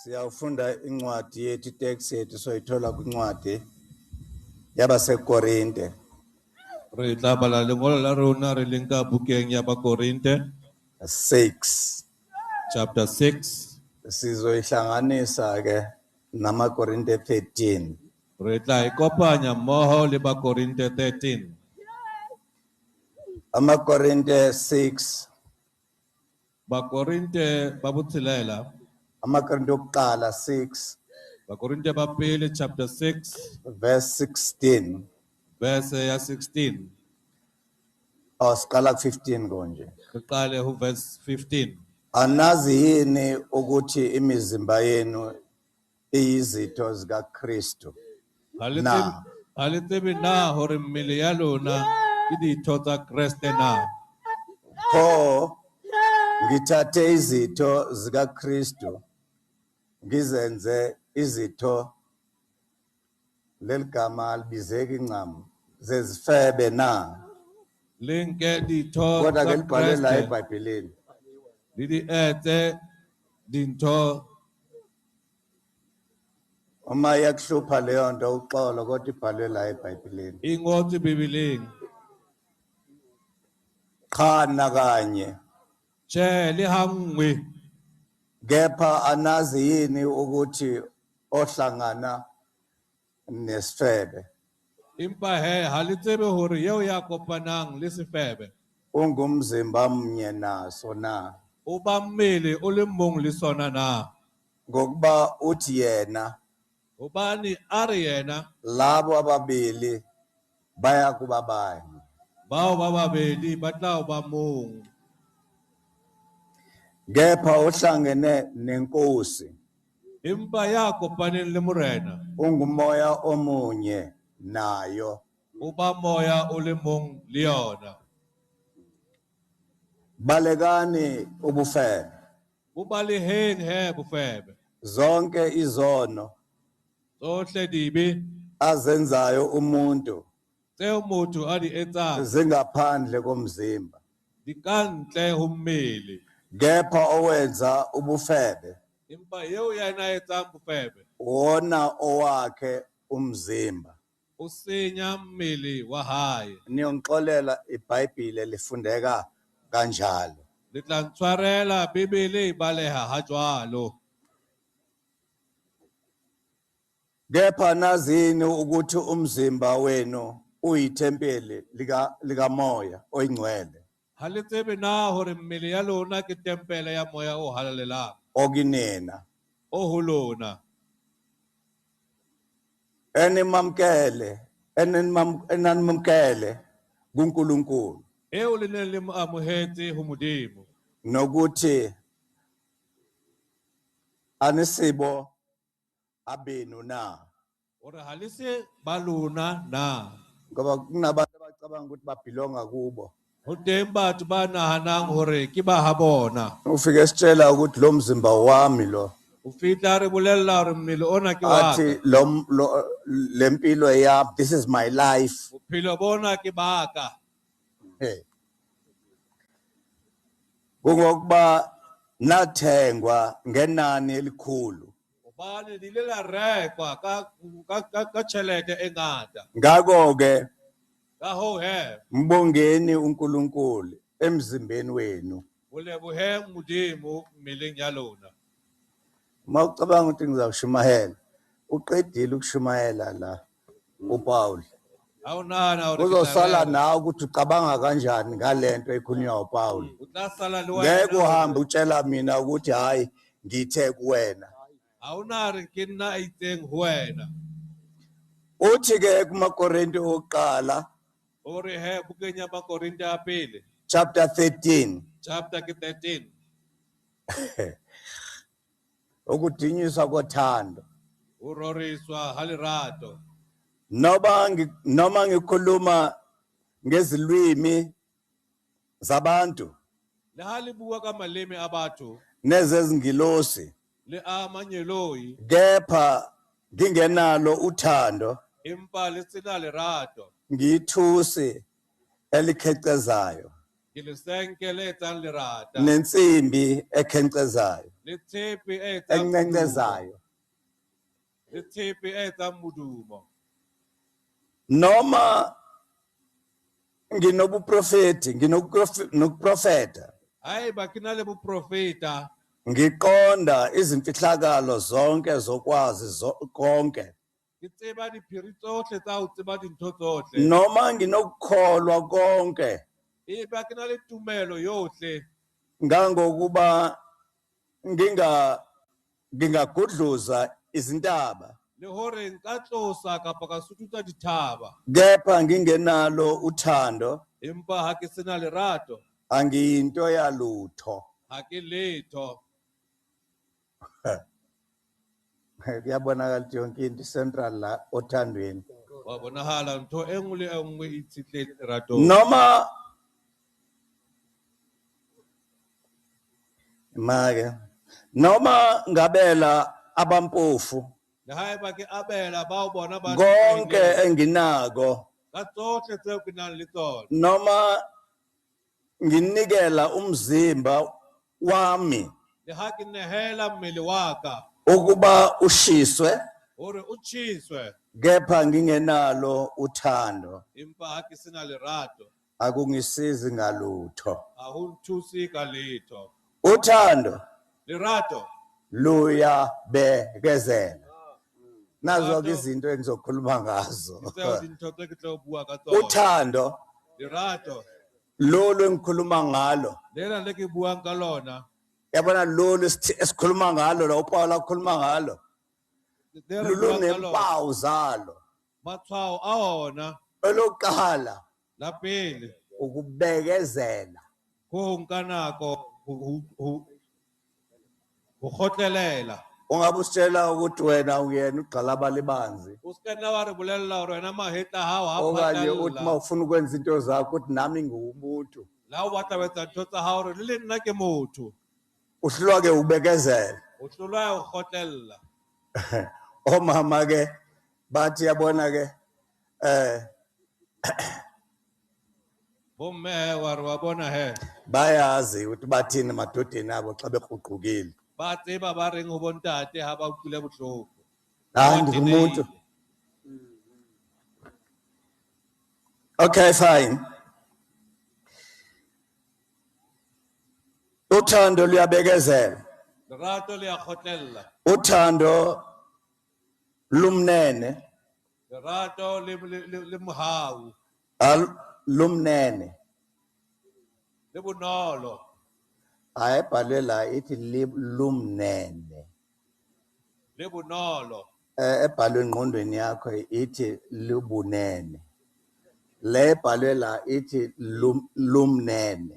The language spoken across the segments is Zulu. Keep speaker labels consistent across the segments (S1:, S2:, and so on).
S1: Siyafunda incwadi yethu itext yethu soyithola kwincwadi yabaseKorinte.
S2: Re tla bala lengolo la rona re leng ka bukeng ya Bakorinte
S1: 6
S2: chapter 6.
S1: sizoyihlanganisa ke namaKorinte 13.
S2: Re tla ikopanya mmoho le Bakorinte 13.
S1: AmaKorinte 6
S2: Bakorinte ba botshelela.
S1: AmaKorinte okuqala 6
S2: Bakorinte ba pele chapter 6
S1: verse 16.
S2: verse ya 16.
S1: Siqala ku15 konje.
S2: Re qale ho verse 15.
S1: Anazi yini ukuthi imizimba yenu iyizitho zikaKristu? Na
S2: Ha le tsebe na hore mmele ya lona ke ditho tsa Kriste na?
S1: pho ngithathe izitho zikaKristu ngizenze izitho leligama libizeka incam zezifebe na?
S2: Lenke ditho
S1: Kodwa
S2: tsa
S1: ke libhalwe la
S2: Kriste
S1: eBhayibhelini.
S2: le di etse dintho.
S1: Uma yakuhlupha leyo nto uxolo, kodwa ibhalwe la eBhayibhelini.
S2: E ngotswe Bibeleng.
S1: Qha nakanye
S2: Tjhe, le ha nngwe.
S1: kepha anazi yini ukuthi ohlangana nesifebe
S2: Empa ha le tsebe hore eo ya kopanang le sefebe
S1: ungumzimba mnye naso na?
S2: o ba mmele o le mong le sona na?
S1: Ngokuba uthi yena
S2: Hobane a re yena
S1: labo ababili baya kuba banye.
S2: bao ba babedi ba tla ba mong.
S1: Kepha ohlangene nenkosi
S2: Empa ya kopaneng le morena
S1: ungumoya omunye nayo.
S2: o ba moya o le mong le yona.
S1: Balekani ubufebe.
S2: Bo baleheng he bofebe.
S1: Zonke izono
S2: Tsohle dibe
S1: azenzayo umuntu
S2: tseo motho a di etsang
S1: zingaphandle komzimba,
S2: di ka ntle ho mmele.
S1: kepha owenza ubufebe
S2: Empa eo yena a etsang bofebe
S1: wona owakhe umzimba.
S2: o senya mmele wa hae.
S1: Niyongixolela iBhayibhile lifundeka kanjalo.
S2: Le tla ntshwarela Bibele e baleha ha jwalo.
S1: Kepha nazini ukuthi umzimba wenu uyithempeli likamoya oyingcwele
S2: Ha le tsebe na hore mmele ya lona ke tempele ya moya o halalelang
S1: okinena,
S2: o ho lona,
S1: enanimamkele kuNkulunkulu,
S2: eo le neng le mo amohetse ho Modimo,
S1: nokuthi anisibo abenu na?
S2: hore ha le se ba lona na?
S1: Ngoba kunabantu abacabanga ukuthi babhilonga kubo.
S2: Ho teng batho ba nahanang hore ke ba ha bona.
S1: Ufike sitshela ukuthi lo mzimba wami lo,
S2: O fihla re bolella hore mmele ona ke wa
S1: athi
S2: ka,
S1: le mpilo yami, this is my life.
S2: bophelo bona ke ba ka.
S1: Hey. Kungokuba nathengwa ngenani elikhulu.
S2: Hobane di ile la rekwa ka tjhelete e ngata.
S1: Ngako ke
S2: Ka hoo he,
S1: mbongeni uNkulunkulu emzimbeni wenu.
S2: o leboheng Modimo mmeleng ya lona.
S1: Mawucabanga ukuthi ngizawushumayela, uqedile ukushumayela la uPaul.
S2: Ha o nahana hore ke tla
S1: Uzosala
S2: reka,
S1: nawe ukuthi ucabanga kanjani ngalento ekhulunywa uPaul.
S2: o tla sala le
S1: Ngeke
S2: wena.
S1: uhambe utshela mina ukuthi hayi ngithe kuwena.
S2: Ha o na re ke nna a itseng ho wena.
S1: Uthi ke kumaKorinte okuqala
S2: Hore he bukeng ya Bakorinte ya pele
S1: chapter 13
S2: chapter ke 13,
S1: ukudinyiswa kothando.
S2: ho roriswa ha lerato.
S1: Noma ngikhuluma ngezilwimi zabantu
S2: Le ha le bua ka maleme a batho
S1: nezezingilosi,
S2: le a manyeloi,
S1: kepha ngingenalo uthando,
S2: empa le sena lerato,
S1: ngiyithusi elikhecezayo.
S2: ke lesenke le etsang lerata
S1: nensimbi ekhenkcezayo
S2: le tshepe e etsang modumo,
S1: encencezayo
S2: le tshepe e etsang modumo.
S1: noma nginobuprofeti nginokuprofeta
S2: Haeba ke na le boprofeta
S1: ngiqonda izimfihlakalo zonke zokwazi konke
S2: ke tseba diphiri tsohle tsa ho tseba dintho tsohle,
S1: noma nginokukholwa konke
S2: eba ke na le tumelo yohle
S1: ngangokuba ngingagudluza izintaba
S2: le hore nka tlosa kapa ka sututsa dithaba,
S1: kepha ngingenalo uthando
S2: empa ha ke sena lerato
S1: angiyinto yalutho
S2: ha ke letho.
S1: kuyabonakala ukuthi yonke into central la othandweni
S2: Wa bonahala ntho e nngwe le e nngwe e itshitle leratong.
S1: noma make noma ngabela abampofu
S2: Le haeba ke abela bao bona ba
S1: konke
S2: nqoileng,
S1: enginako
S2: ka tsohle tseo ke nang le tsona,
S1: noma nginikela umzimba wami
S2: le ha ke nehela mmele wa ka
S1: ukuba ushiswe
S2: hore o tjhiswe,
S1: kepha ngingenalo uthando
S2: empa ha ke sena lerato
S1: akungisizi ngalutho
S2: ha ho nthuse ka letho.
S1: uthando
S2: Lerato
S1: luyabekezela nazo ke izinto engizokhuluma ngazo
S2: ke tseo dintho tse ke tlo bua ka tsona.
S1: uthando
S2: Lerato
S1: lolu engikhuluma ngalo
S2: lena le ke buang ka lona,
S1: yabona lolu esikhuluma ngalo la uPaul akhuluma ngalo
S2: le re buang ka lona,
S1: lunempawu zalo
S2: matshwao a ona.
S1: elokuqala
S2: La pele
S1: ukubekezela
S2: ho nka nako ho kgotlelela.
S1: ungabe usitshela ukuthi wena uyena ugxalaba libanzi
S2: O ska nna wa re bolella hore wena mahetla hao ha
S1: okanye uthi
S2: phatalla.
S1: mawufuna ukwenza into zakho uthi nami ngumuntu
S2: La o batla ho etsa ntho tsa hao hore le nna ke motho,
S1: uhlulwa ke ubekezela
S2: o hlolwa ho kgotlella.
S1: omama ke bathi yabona ke
S2: Bomme he wa re wa bona he,
S1: bayazi ukuthi bathini emadodeni abo xa begruqukile
S2: ba tseba ba reng ho bontate ha ba utlwile bohloko.
S1: hayi ndingumuntu okay fine uthando luyabekezela
S2: Lerato le a kgotlella,
S1: uthando lumnene
S2: lerato le mohau,
S1: lumnene
S2: le bonolo.
S1: ayibhalwe la ithi lumnene
S2: Le bonolo,
S1: ebhalwe engqondweni yakho ithi lubunene le ebhalwe la ithi lumnene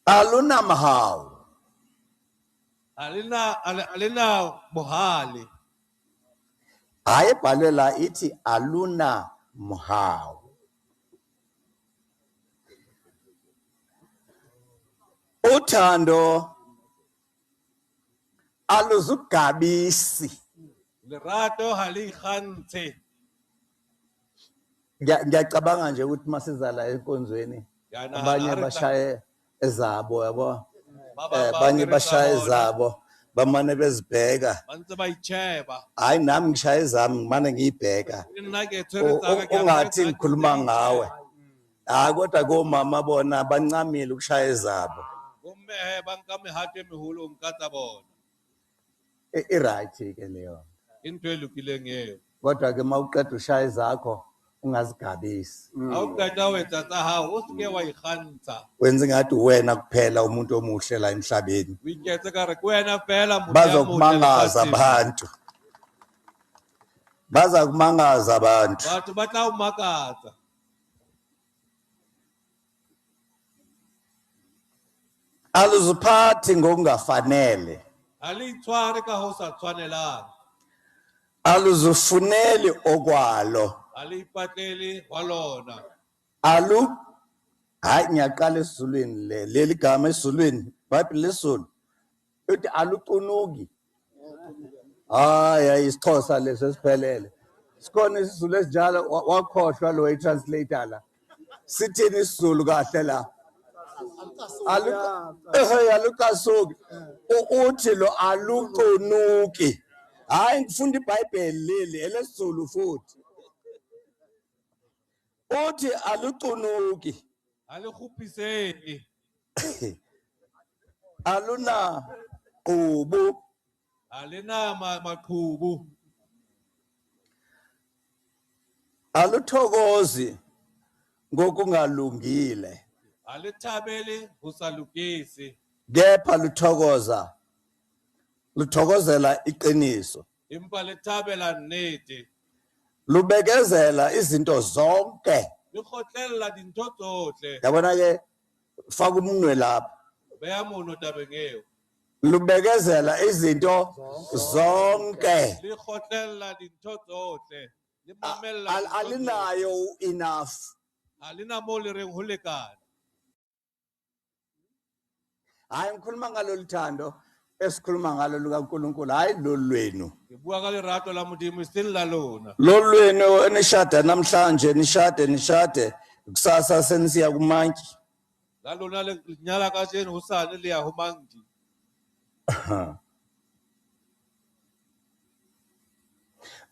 S1: alunamhawu
S2: alina bohale.
S1: hayi ebhalwe la ithi alunamhawu uthando aluzugabisi
S2: Lerato ha le ikgantshe.
S1: ngiyacabanga nje ukuthi masiza la enkonzweni
S2: Ya nahana
S1: abanye
S2: ha re tla-
S1: bashaye ezabo yabo
S2: ba bang ba
S1: abanye
S2: bereka
S1: bashaye
S2: bona,
S1: ezabo bamane bezibheka
S2: ba ntse ba itjheba.
S1: hayi nami ngishaye ezami ngimane ngiyibheka
S2: Le nna ke tshwere tsa ka, ke a
S1: ungathi
S2: tshwere tsa
S1: ngikhuluma
S2: ka,
S1: ngawe hayi kodwa komama bona bancamile ukushaya ezabo
S2: bomme he ba nka mehato e meholo ho nka tsa bona.
S1: i-right ke leyo
S2: Ke ntho e lokileng eo.
S1: kodwa ke mawuqeda ushaya ezakho ungazigabisi
S2: Ha o qeta ho etsa tsa hao o se ke wa ikgantsha,
S1: wenze ngathi wena kuphela umuntu omuhle la emhlabeni
S2: o iketse ka re ke wena fela motho ya motle
S1: bazokumangaza
S2: lefatsheng.
S1: abantu bazakumangaza abantu
S2: Batho ba tla o makatsa.
S1: aluziphathi ngokungafanele
S2: Ha le itshware ka ho sa tshwanelang,
S1: aluzifuneli okwalo
S2: ha le ipatlele wa lona.
S1: hayi ngiyaqala esizulwini leli gama esizulwini ibhayibhile lesizulu uthi alucunuki hayi isixhosa leso esiphelele sikhona isizulu esinjalo wakhohlwa lo etranslator la sithini isiZulu kahle la alukasuki uthi lo alucunuki hayi ngifunda iBhayibheli leli elesiZulu futhi uthi alucunuki
S2: Alikhuphiseki.
S1: aluna qubu
S2: Maqhubu.
S1: aluthokozi ngokungalungile
S2: Alithabeli usalukisi.
S1: kepha luthokozela iqiniso
S2: Impa lithabela nnete.
S1: lubekezela izinto zonke
S2: Likhotlela dintho tsohle.
S1: yabona ke faka umunwe lapha
S2: Beya mono tabeng eo.
S1: lubekezela izinto zonke
S2: Likhotlela dintho tsohle. Le mamella dintho tsohle.
S1: alinayo enough
S2: Alina mo le reng ho lekana.
S1: hayi ngikhuluma ngalolu thando esikhuluma ngalo lukaNkulunkulu hayi lolwenu
S2: Ke bua ka lerato la Modimo still la lona.
S1: lolwenu enishada namhlanje nishade kusasa senisiya kumantyi
S2: La lona le nyala ka jeno hosane le ya ho mangdi.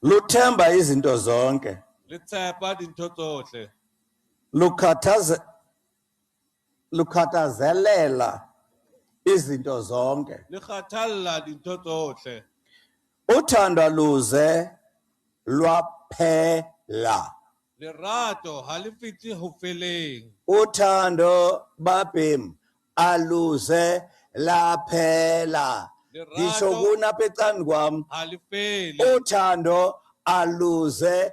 S1: luthemba izinto zonke
S2: Le tshepa dintho tsohle.
S1: lukhatazelela izinto zonke
S2: Le kgathalla dintho tsohle.
S1: uthando luze lwaphela
S2: Lerato ha le fiti ho feleng.
S1: uthando babhem aluze laphela ngisho
S2: Lerato
S1: kunapha ecani kwami
S2: ha le fele.
S1: uthando aluze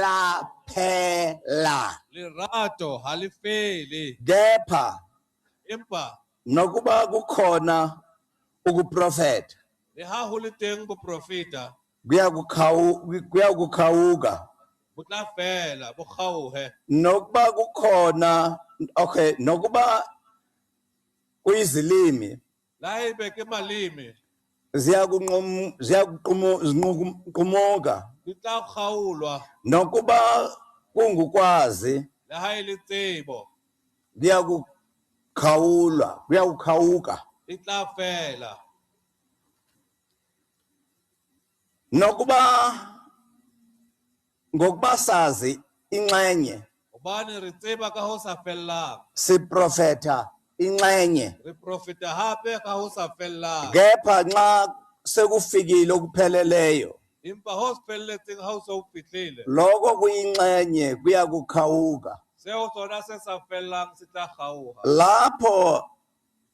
S1: laphela
S2: Lerato ha le fele.
S1: kepha
S2: Empa
S1: nokuba kukhona ukuprofeta
S2: le ha ho le teng boprofeta
S1: kuyakukhawuka
S2: bo tla fela bo kgaohe.
S1: nokuba kukhona nokuba kuyizilimi
S2: La ebe ke maleme
S1: ziyakuqumuka
S2: di tla kgaolwa.
S1: nokuba kungukwazi
S2: Le ha e le tsebo
S1: kuyakukhawuka
S2: e tla fela.
S1: ngokuba sazi inxenye
S2: Hobane re tseba ka ho sa fellang.
S1: siprofeta inxenye
S2: Re profeta hape ka ho sa fellang.
S1: kepha nxa sekufikile okupheleleyo
S2: Empa ho se felletseng ha o se o fihlile.
S1: lokho kuyinxenye kuyakukhawuka
S2: Seo sona se sa fellang se tla kgaoha.
S1: lapho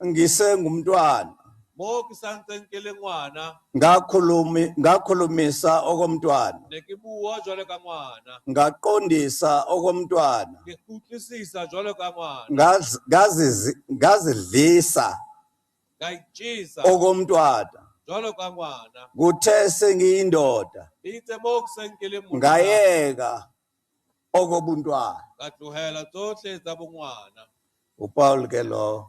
S1: ngisengumntwana
S2: Mo ke santseng ke le ngwana
S1: ngakhulumisa okomntwana
S2: ne ke bua jwalo ka ngwana.
S1: ngaqondisa okomntwana
S2: Ke utlwisisa jwalo ka ngwana.
S1: ngazidlisa
S2: Ka itjesa
S1: okomntwana
S2: jwalo ka ngwana.
S1: kuthe sengiyindoda
S2: Itse mo ke seng ke le monna.
S1: ngayeka okobuntwana
S2: Ka tlohela tsohle tsa bongwana.
S1: uPaul ke lo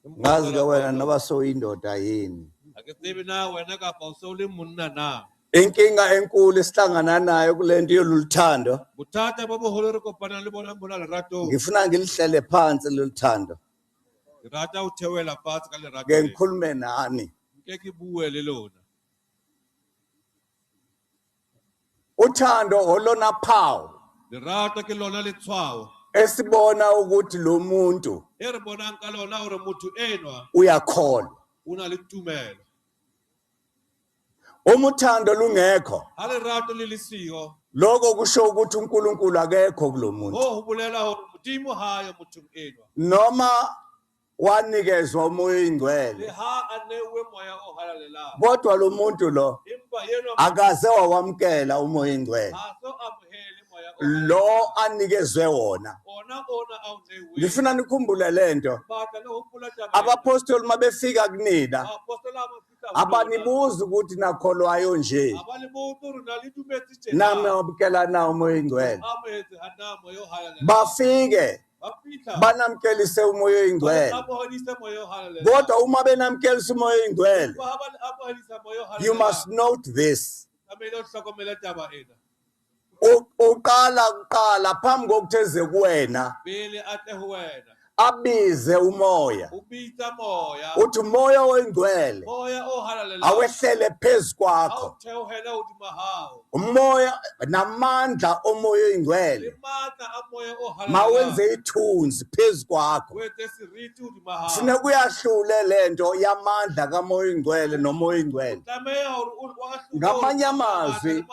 S1: ngazi ke wena noba soyindoda yini
S2: Ha ke tsebe na wena kapa o se o le monna na.
S1: inkinga enkulu esihlangana nayo kulento yoluthando
S2: Bothata bo boholo re kopanang le bona mona leratong.
S1: ngifuna ngilihlele phansi loluthando
S2: Ke rata ho theohela fatshe ka lerato
S1: ke
S2: lena.
S1: ngikhulume nani
S2: Nke ke bue le lona.
S1: uthando olona phawu
S2: Lerato ke lona letshwao.
S1: esibona ukuthi lo muntu
S2: E re bonang ka lona hore motho enwa
S1: uyakholwa
S2: o na le tumelo.
S1: uma uthando lungekho
S2: Ha lerato le le siyo,
S1: lokho kusho ukuthi uNkulunkulu akekho kulo muntu
S2: ho bolela hore Modimo ha yo mothong enwa.
S1: noma wanikezwa umoya oyingcwele
S2: Le ha a neuwe moya o halalelang.
S1: kodwa lo muntu lo
S2: Empa yenwa
S1: akaze wawamkela umoya oyingcwele
S2: ha so amohele moya o
S1: lo
S2: halalelang.
S1: anikezwe wona
S2: Ona au neuwe.
S1: ngifuna nikhumbule lento
S2: Batla le hopola taba ena.
S1: abapostoli mabefika kunina
S2: Apostola ba fihla ho lona.
S1: abanibuza ukuthi nakholwayo nje
S2: Aba le botsa hore na le dumetse tjena.
S1: nami wamkela na umoya oyingcwele
S2: Amohetse ha na moya o halalelang.
S1: bafike
S2: Ba fihla.
S1: banamkelise umoya oyingcwele
S2: Amohedisa moya o halalelang.
S1: kodwa uma benamkelisa umoya oyingcwele
S2: Ba ha ba amohedisa moya o halalelang.
S1: you must note this
S2: Tlamehile o hlokomele taba ena.
S1: uqala kuqala phambi kokutheze kuwena
S2: pele a tle ho wena
S1: abize umoya
S2: o bitsa moya
S1: uthi umoya oyingcwele
S2: moya o halalelang
S1: awehlele phezu
S2: ha o
S1: kwakho
S2: theohela hodima hao
S1: umoya namandla omoya oyingcwele
S2: le matla a moya o
S1: mawenze
S2: halalelang
S1: ithunzi phezu kwakho
S2: o etse seriti hodima hao
S1: sine kuyahlule lento yamandla kamoya oyingcwele nomoya oyingcwele
S2: tlameha hore o ahlule
S1: ngamanye amazwi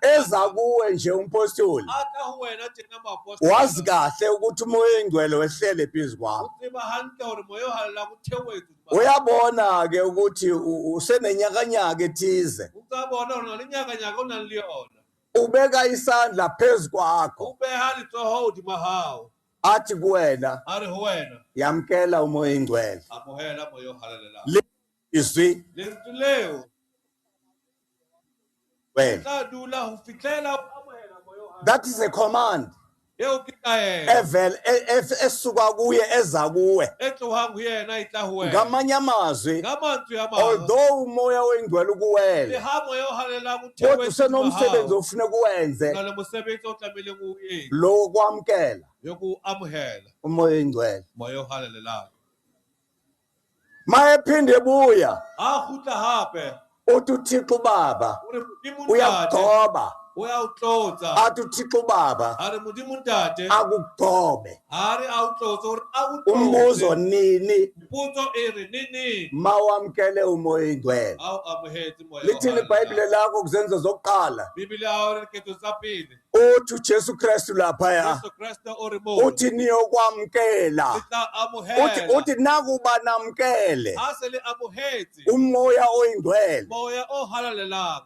S1: eza kuwe nje umpostoli
S2: a tla ho wena tjena moapostoli
S1: wazi kahle ukuthi umoya oyingcwele wehlele phezu
S2: o
S1: kwakho
S2: tseba hantle hore moya o halalelang o theohetse hodima
S1: uyabona ke ukuthi usenenyakanyaka ethize
S2: o tsa bona hore na le nyakanyaka o nang le yona
S1: ubeka isandla phezu kwakho
S2: o beha letsoho hodima hao
S1: athi kuwena
S2: a re ho wena
S1: yamkela umoya oyingcwele
S2: amohela moya o halalelang
S1: izwi
S2: lentswe leo
S1: wena
S2: tla dula ho fihlela o amohela moya o halalelang
S1: that is a command
S2: eo ke taelo
S1: evel esuka kuye eza kuwe
S2: e tlohang ho yena e tla ho wena
S1: ngamanye amazwi
S2: ka mantswe a mang
S1: although umoya oyingcwele
S2: le
S1: ukuwele
S2: ha moya o halalelang o
S1: kodwa
S2: theohetse
S1: usenomsebenzi ofuna kuwenze
S2: na le mosebetsi o tlameileng o etse
S1: lo kwamkela
S2: yoku amohela
S1: umoya oyingcwele
S2: moya o halalelang
S1: mayephinde ebuya
S2: ha kgutla hape
S1: uthi uthixo baba
S2: o re modimo ntate
S1: uyakugcoba
S2: o ya o tlotsa
S1: athi uthixo baba
S2: a re modimo ntate
S1: akugcobe
S2: ha re a o tlotsa hore a o
S1: umbuzo
S2: tlotse
S1: nini
S2: potso e re neneng
S1: mawamkele umoya oyingcwele
S2: a o amohetse moya o
S1: lithini ibhayibhile
S2: halalelang
S1: lakho kuzenzo zokuqala
S2: bibele ya hao re ketso tsa pele
S1: uthi ujesu kristu laphaya
S2: Jesu Kriste o re moo
S1: uthi niyokwamkela
S2: le tla amohela
S1: uthi nakuba namkele
S2: ha se le amohetse
S1: umoya oyingcwele
S2: moya o halalelang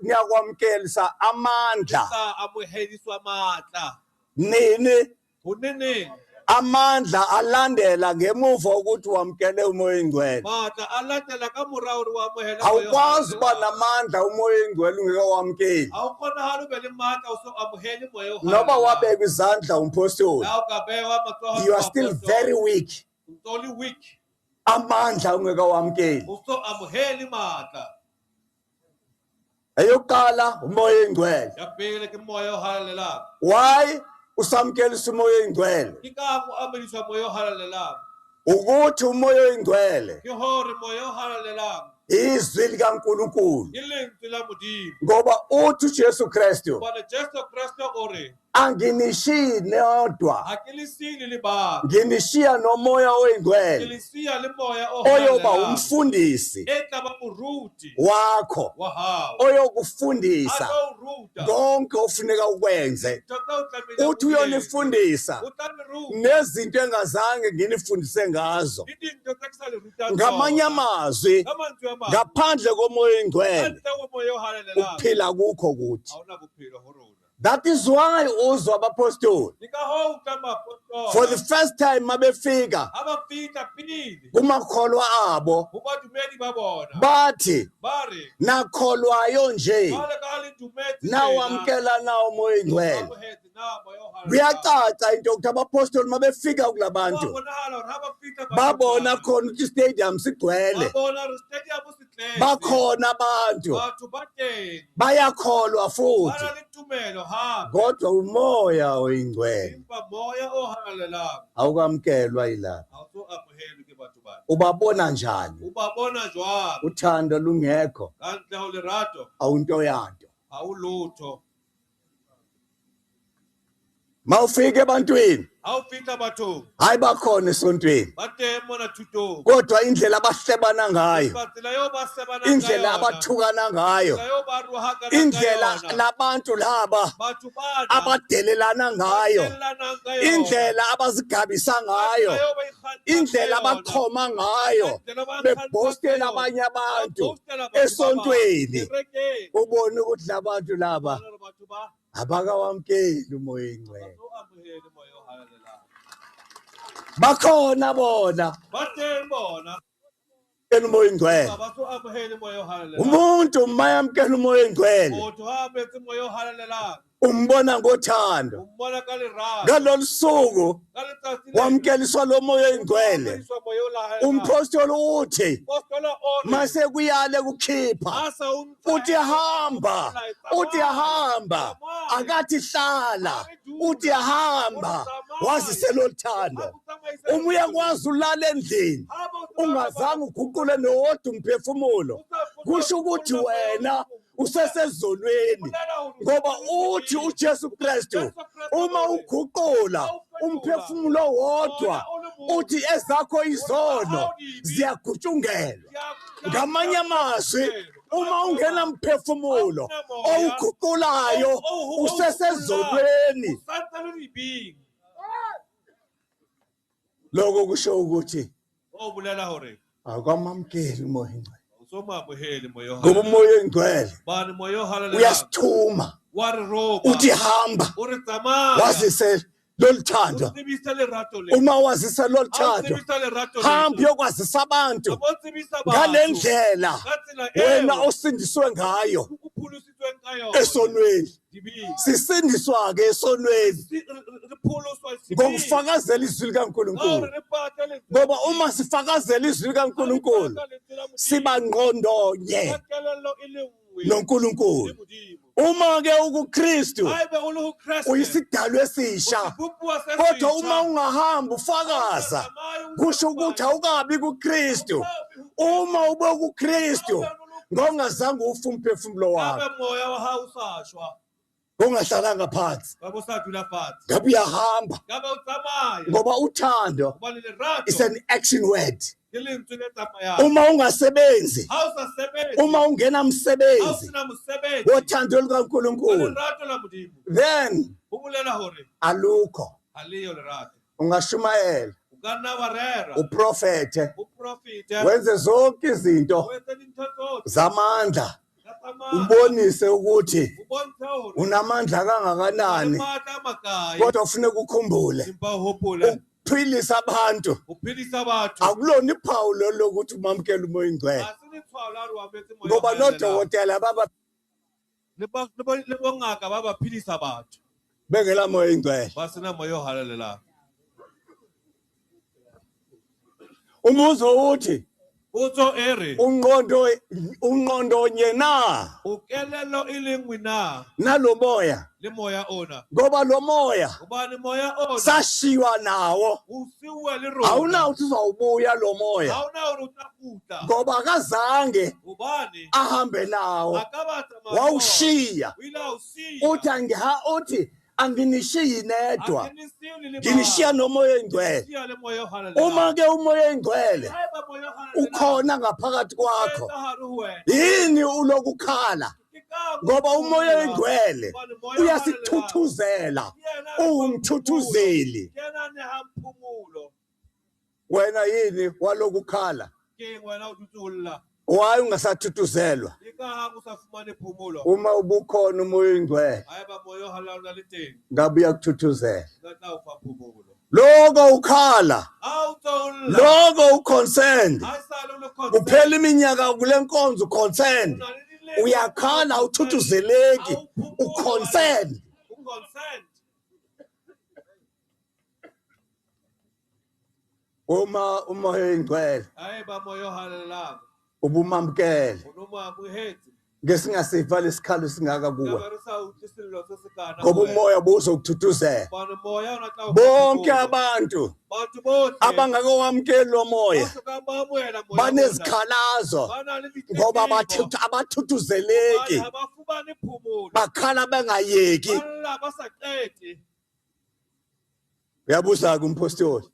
S1: niyakwamkelisa
S2: le
S1: amandla
S2: tla amohediswa matla
S1: nini
S2: ho neneng
S1: amandla alandela ngemuva ukuthi wamkele umoya oyingcwele
S2: matla a latela ka morao hore o amohela moya o
S1: awukwazi uba
S2: halalelang.
S1: namandla umoya oyingcwele ungekawamkeli
S2: ha o kgonahale o be le matla o so amohele moya o
S1: noba
S2: halalelang.
S1: wabeka izandla umpostoli
S2: Na o ka bewa matsoho
S1: you
S2: a
S1: are still
S2: apostoli,
S1: very weak
S2: o ntso le weak
S1: amandla ungekawamkeli
S2: o so amohele matla
S1: eyokuqala umoya oyingcwele
S2: ya pele ke moya o halalelang
S1: why usamkelisa umoya oyingcwele
S2: ke ka mo amohediswa moya o halalelang
S1: ukuthi umoya oyingcwele
S2: ke hore moya o halalelang
S1: izwi likaNkulunkulu
S2: ke lentswe la modimo
S1: ngoba uthi uJesu Kristu
S2: hobane Jesu Kriste o re
S1: anginishiyi nodwa
S2: ha ke le siile le bang
S1: nginishiya nomoya
S2: ke
S1: oyingcwele
S2: le siya le moya o
S1: oyoba
S2: halalelang
S1: umfundisi
S2: e tla ba moruti
S1: wakho
S2: wa hao
S1: oyokufundisa
S2: a tlo o ruta
S1: konke ofuneka ukwenze
S2: ntho tseo o tlamehileng
S1: uthi
S2: o di etse.
S1: uyonifundisa
S2: o tla le ruta
S1: nezinto engazange nginifundise ngazo
S2: le dinto tse ke sa le rutang
S1: ngamanye
S2: tsona.
S1: amazwi
S2: ka mantswe a mang
S1: ngaphandle komoya oyingcwele
S2: kantle ho moya o halalelang
S1: ukuphila kukho kuthi
S2: ha ona bophelo ho rona
S1: that is why uzwa abapostoli
S2: ke ka hoo o tla maapostoli
S1: for the first time mabefika
S2: ha ba fihla pele
S1: kumakholwa abo
S2: ho badumedi ba bona
S1: bathi
S2: ba re
S1: nakholwayo nje
S2: jwale ka ha le dumetse
S1: nawamkela nawo umoya oyingcwele
S2: amohetse na moya o halalelang
S1: kuyacaca into yokuthi abapostoli mabefika kula bantu
S2: bonahala hore ha ba fihla
S1: babona khona ukuthi istadium sigcwele
S2: babona hore stadium se tletse
S1: bakhona abantu
S2: batho ba teng
S1: bayakholwa
S2: ba
S1: futhi
S2: na le tumelo hape
S1: kodwa umoya oyingcwele
S2: empa moya o halalelang
S1: awukamkelwa yilapha
S2: ha o so amohelwe ke batho bana
S1: ubabona njani
S2: o ba bona jwang
S1: uthando lungekho
S2: kantle ho lerato
S1: awunto yanto
S2: ha o lotho
S1: mawufika ebantwini
S2: ha o fihla bathong
S1: hayi bakhona esontweni
S2: ba teng mona thutong
S1: kodwa indlela abahlebana ngayo
S2: empa tsela eo ba sebanang ka
S1: indlela
S2: yona
S1: abathukana ngayo
S2: tsela eo ba rohakanang ka
S1: indlela
S2: yona
S1: labantu laba
S2: batho bana
S1: abadelelana ngayo
S2: tshellanang ka yona
S1: indlela abazigabisa ngayo
S2: tsela eo ba ikgantshang ka
S1: indlela
S2: yona.
S1: abachoma ngayo
S2: Indlela ba ikgantshang
S1: bebhostela
S2: ka yona.
S1: abanye abantu
S2: Ba boastela batho ba bang.
S1: esontweni
S2: Kerekeng.
S1: ubone ukuthi labantu laba
S2: Bona hore batho ba
S1: abakawamkeli umoya oyingcwele
S2: ba so amohele moya o halalelang.
S1: bakhona bona
S2: Ba teng bona
S1: umoya oyingcwele
S2: ba so amohele moya o halalelang.
S1: umuntu mayamkela umoya oyingcwele
S2: Motho ha ametse moya o halalelang
S1: umbona ngothando
S2: umbona ka lerato
S1: ngalolu suku
S2: ka letsatsi le
S1: wamkeliswa lo moya oyingcwele
S2: Umfundisi moya o laela.
S1: umpostoli uthi
S2: Apostolo o re,
S1: mase kuyale kukhipha
S2: "Asa o ntsha
S1: uthi hamba uthi hamba akathi hlala uthi hamba waziselo thando uma uyakwazi ulala endlini ungazange uguqule nowodwa umphefumulo kusho ukuthi wena usesezonweni ngoba uthi uJesu Kristu uma uguqula umphefumulo wodwa uthi ezakho izono ziyagutshungelwa ngamanye amazwi uma ungena mphefumulo owuguqulayo usesezonweni
S2: Usantsa le dibing.
S1: lokho kusho ukuthi
S2: O bolela hore
S1: akwamamkeli umoya oyingcwele
S2: o so mo amohele moya o
S1: ngoba
S2: halelang.
S1: umoya oyingcwele
S2: Bane moya o halelang.
S1: uyasithuma
S2: Wa re roba.
S1: uthi hamba
S2: O re tsamaya.
S1: wazise loluthando
S2: O tsebisa lerato le.
S1: uma wazise
S2: Ha o
S1: loluthando
S2: tsebisa lerato le.
S1: hamba uyokwazisa abantu
S2: O tsebisa batho.
S1: ngalendlela
S2: Ka tsela
S1: wena
S2: eo
S1: osindiswe ngayo
S2: o pholositsweng ka yona.
S1: esonweni
S2: Dibing.
S1: sisindiswa ke esonweni
S2: Re pholoswa sibing.
S1: ngokufakazela izwi
S2: Ha o
S1: likaNkulunkulu
S2: re pata le.
S1: ngoba uma sifakazela izwi likaNkulunkulu siba ngqondonye
S2: Ka kelello e le nngwe.
S1: noNkulunkulu
S2: Le Modimo.
S1: uma ke ukuKristu
S2: Haebe o le ho Kreste.
S1: uyisidalwa esisha
S2: Usibubuwa se
S1: kodwa
S2: sitsha.
S1: uma ungahamba ufakaza kusho ukuthi awukabi kuKristu uma ube kuKristu ngongazange ufa umphefumulo wakho
S2: Haebe moya wa hao o sa shwa.
S1: ngongahlalanga phansi
S2: Ka bo sa dula fatshe.
S1: ngabe uyahamba
S2: Ka ba o tsamaya.
S1: ngoba uthando
S2: Hobane lerato
S1: is an action word
S2: ke lentswe le tsamayang.
S1: uma ungasebenzi
S2: Ha o sa sebetse.
S1: uma ungena
S2: Ha o
S1: msebenzi
S2: sena mosebetsi.
S1: wothando
S2: Wa
S1: lukaNkulunkulu
S2: lerato la Modimo.
S1: then
S2: Ho bolela hore
S1: alukho
S2: ha leyo lerato.
S1: ungashumayela
S2: O ka nna wa rera.
S1: uprofete
S2: O profite.
S1: wenze zonke izinto
S2: O etse dintho tsohle.
S1: zamandla
S2: Ka tsamaya.
S1: ubonise ukuthi
S2: O bontshe hore
S1: unamandla
S2: o na le
S1: kangakanani
S2: matla a makae.
S1: kodwa ufuneka ukhumbule
S2: Empa o hopole.
S1: ukuphilisa abantu
S2: O phedisa batho.
S1: akulona iphawu lelo lokuthi umamkela umoya oyingcwele
S2: Ha se letshwao la hore o ametse moya o
S1: ngoba
S2: halelang.
S1: nodokotela baba
S2: Le bongaka ba ba phedisa batho.
S1: bengela moya oyingcwele
S2: Ba sena moya o halalelang.
S1: umuzo uthi
S2: Potso e re,
S1: ungqondonye na
S2: o kelello e le nngwe na
S1: nalo moya
S2: le moya ona?
S1: ngoba lo moya
S2: Hobane moya ona
S1: sashiywa nawo
S2: o siuwa le rona.
S1: awunawuthi uzawubuya lo moya
S2: Ha ona hore o tla kgutla.
S1: ngoba akazange
S2: Hobane
S1: ahambe nawo
S2: a ka ba tsamaya.
S1: wawushiya
S2: O ile a o siya.
S1: uthi anginishiyi nedwa
S2: Ha ke ni siyo le le
S1: nginishiya
S2: bang.
S1: nomoya oyingcwele
S2: Siya le moya o halalelang.
S1: uma ke umoya oyingcwele
S2: Haeba moya o halalelang,
S1: ukhona ngaphakathi
S2: o
S1: kwakho
S2: etsa hare ho wena.
S1: yini ulokukhala
S2: Ke ka
S1: ngoba
S2: go
S1: umoya
S2: kgutla.
S1: oyingcwele
S2: Hobane moya o halalelang,
S1: uyasithuthuzela
S2: ke yena a re
S1: ungumthuthuzeli
S2: ke yena a nehang phomolo.
S1: wena yini walokukhala
S2: Ke eng wena o dutse o lla?
S1: waye ungasathuthuzelwa
S2: Ke ka ha o sa fumane phomolo.
S1: uma ubukhona umoya oyingcwele
S2: Haeba moya o halalelang o na le teng,
S1: ngabe uyakuthuthuzela
S2: o tla o fa phomolo.
S1: loko ukhala
S2: Ha o ntso o lla,
S1: loko uconcerned
S2: ha esale o le concerned,
S1: kuphela iminyaka kule nkonzo
S2: o
S1: concerned
S2: na le dilemo,
S1: uyakhala awuthuthuzeleki
S2: ha o phomole,
S1: uconcerned
S2: o concerned.
S1: uma umoya oyingcwele
S2: Haeba moya o halalelang,
S1: ubumamkele
S2: o no mo amohetse,
S1: ngesingasiva lesikhalo singaka kuwe
S2: ka be re sa utlwe sello se se kana
S1: ngoba
S2: ho wena.
S1: umoya buzokuthuthuzela
S2: Hobane moya ona tla o fa
S1: bonke
S2: phomolo.
S1: abantu
S2: Batho bohle
S1: abangakowamkeli lo moya
S2: ba soka ba amohela moya ona,
S1: banezikhalazo
S2: ba na le
S1: ngoba
S2: ditletlebo.
S1: abathuthuzeleki
S2: Hobane ha ba fumane phomolo.
S1: bakhala bengayeki
S2: Ba lla ba sa qete.
S1: uyabuza kumpostoli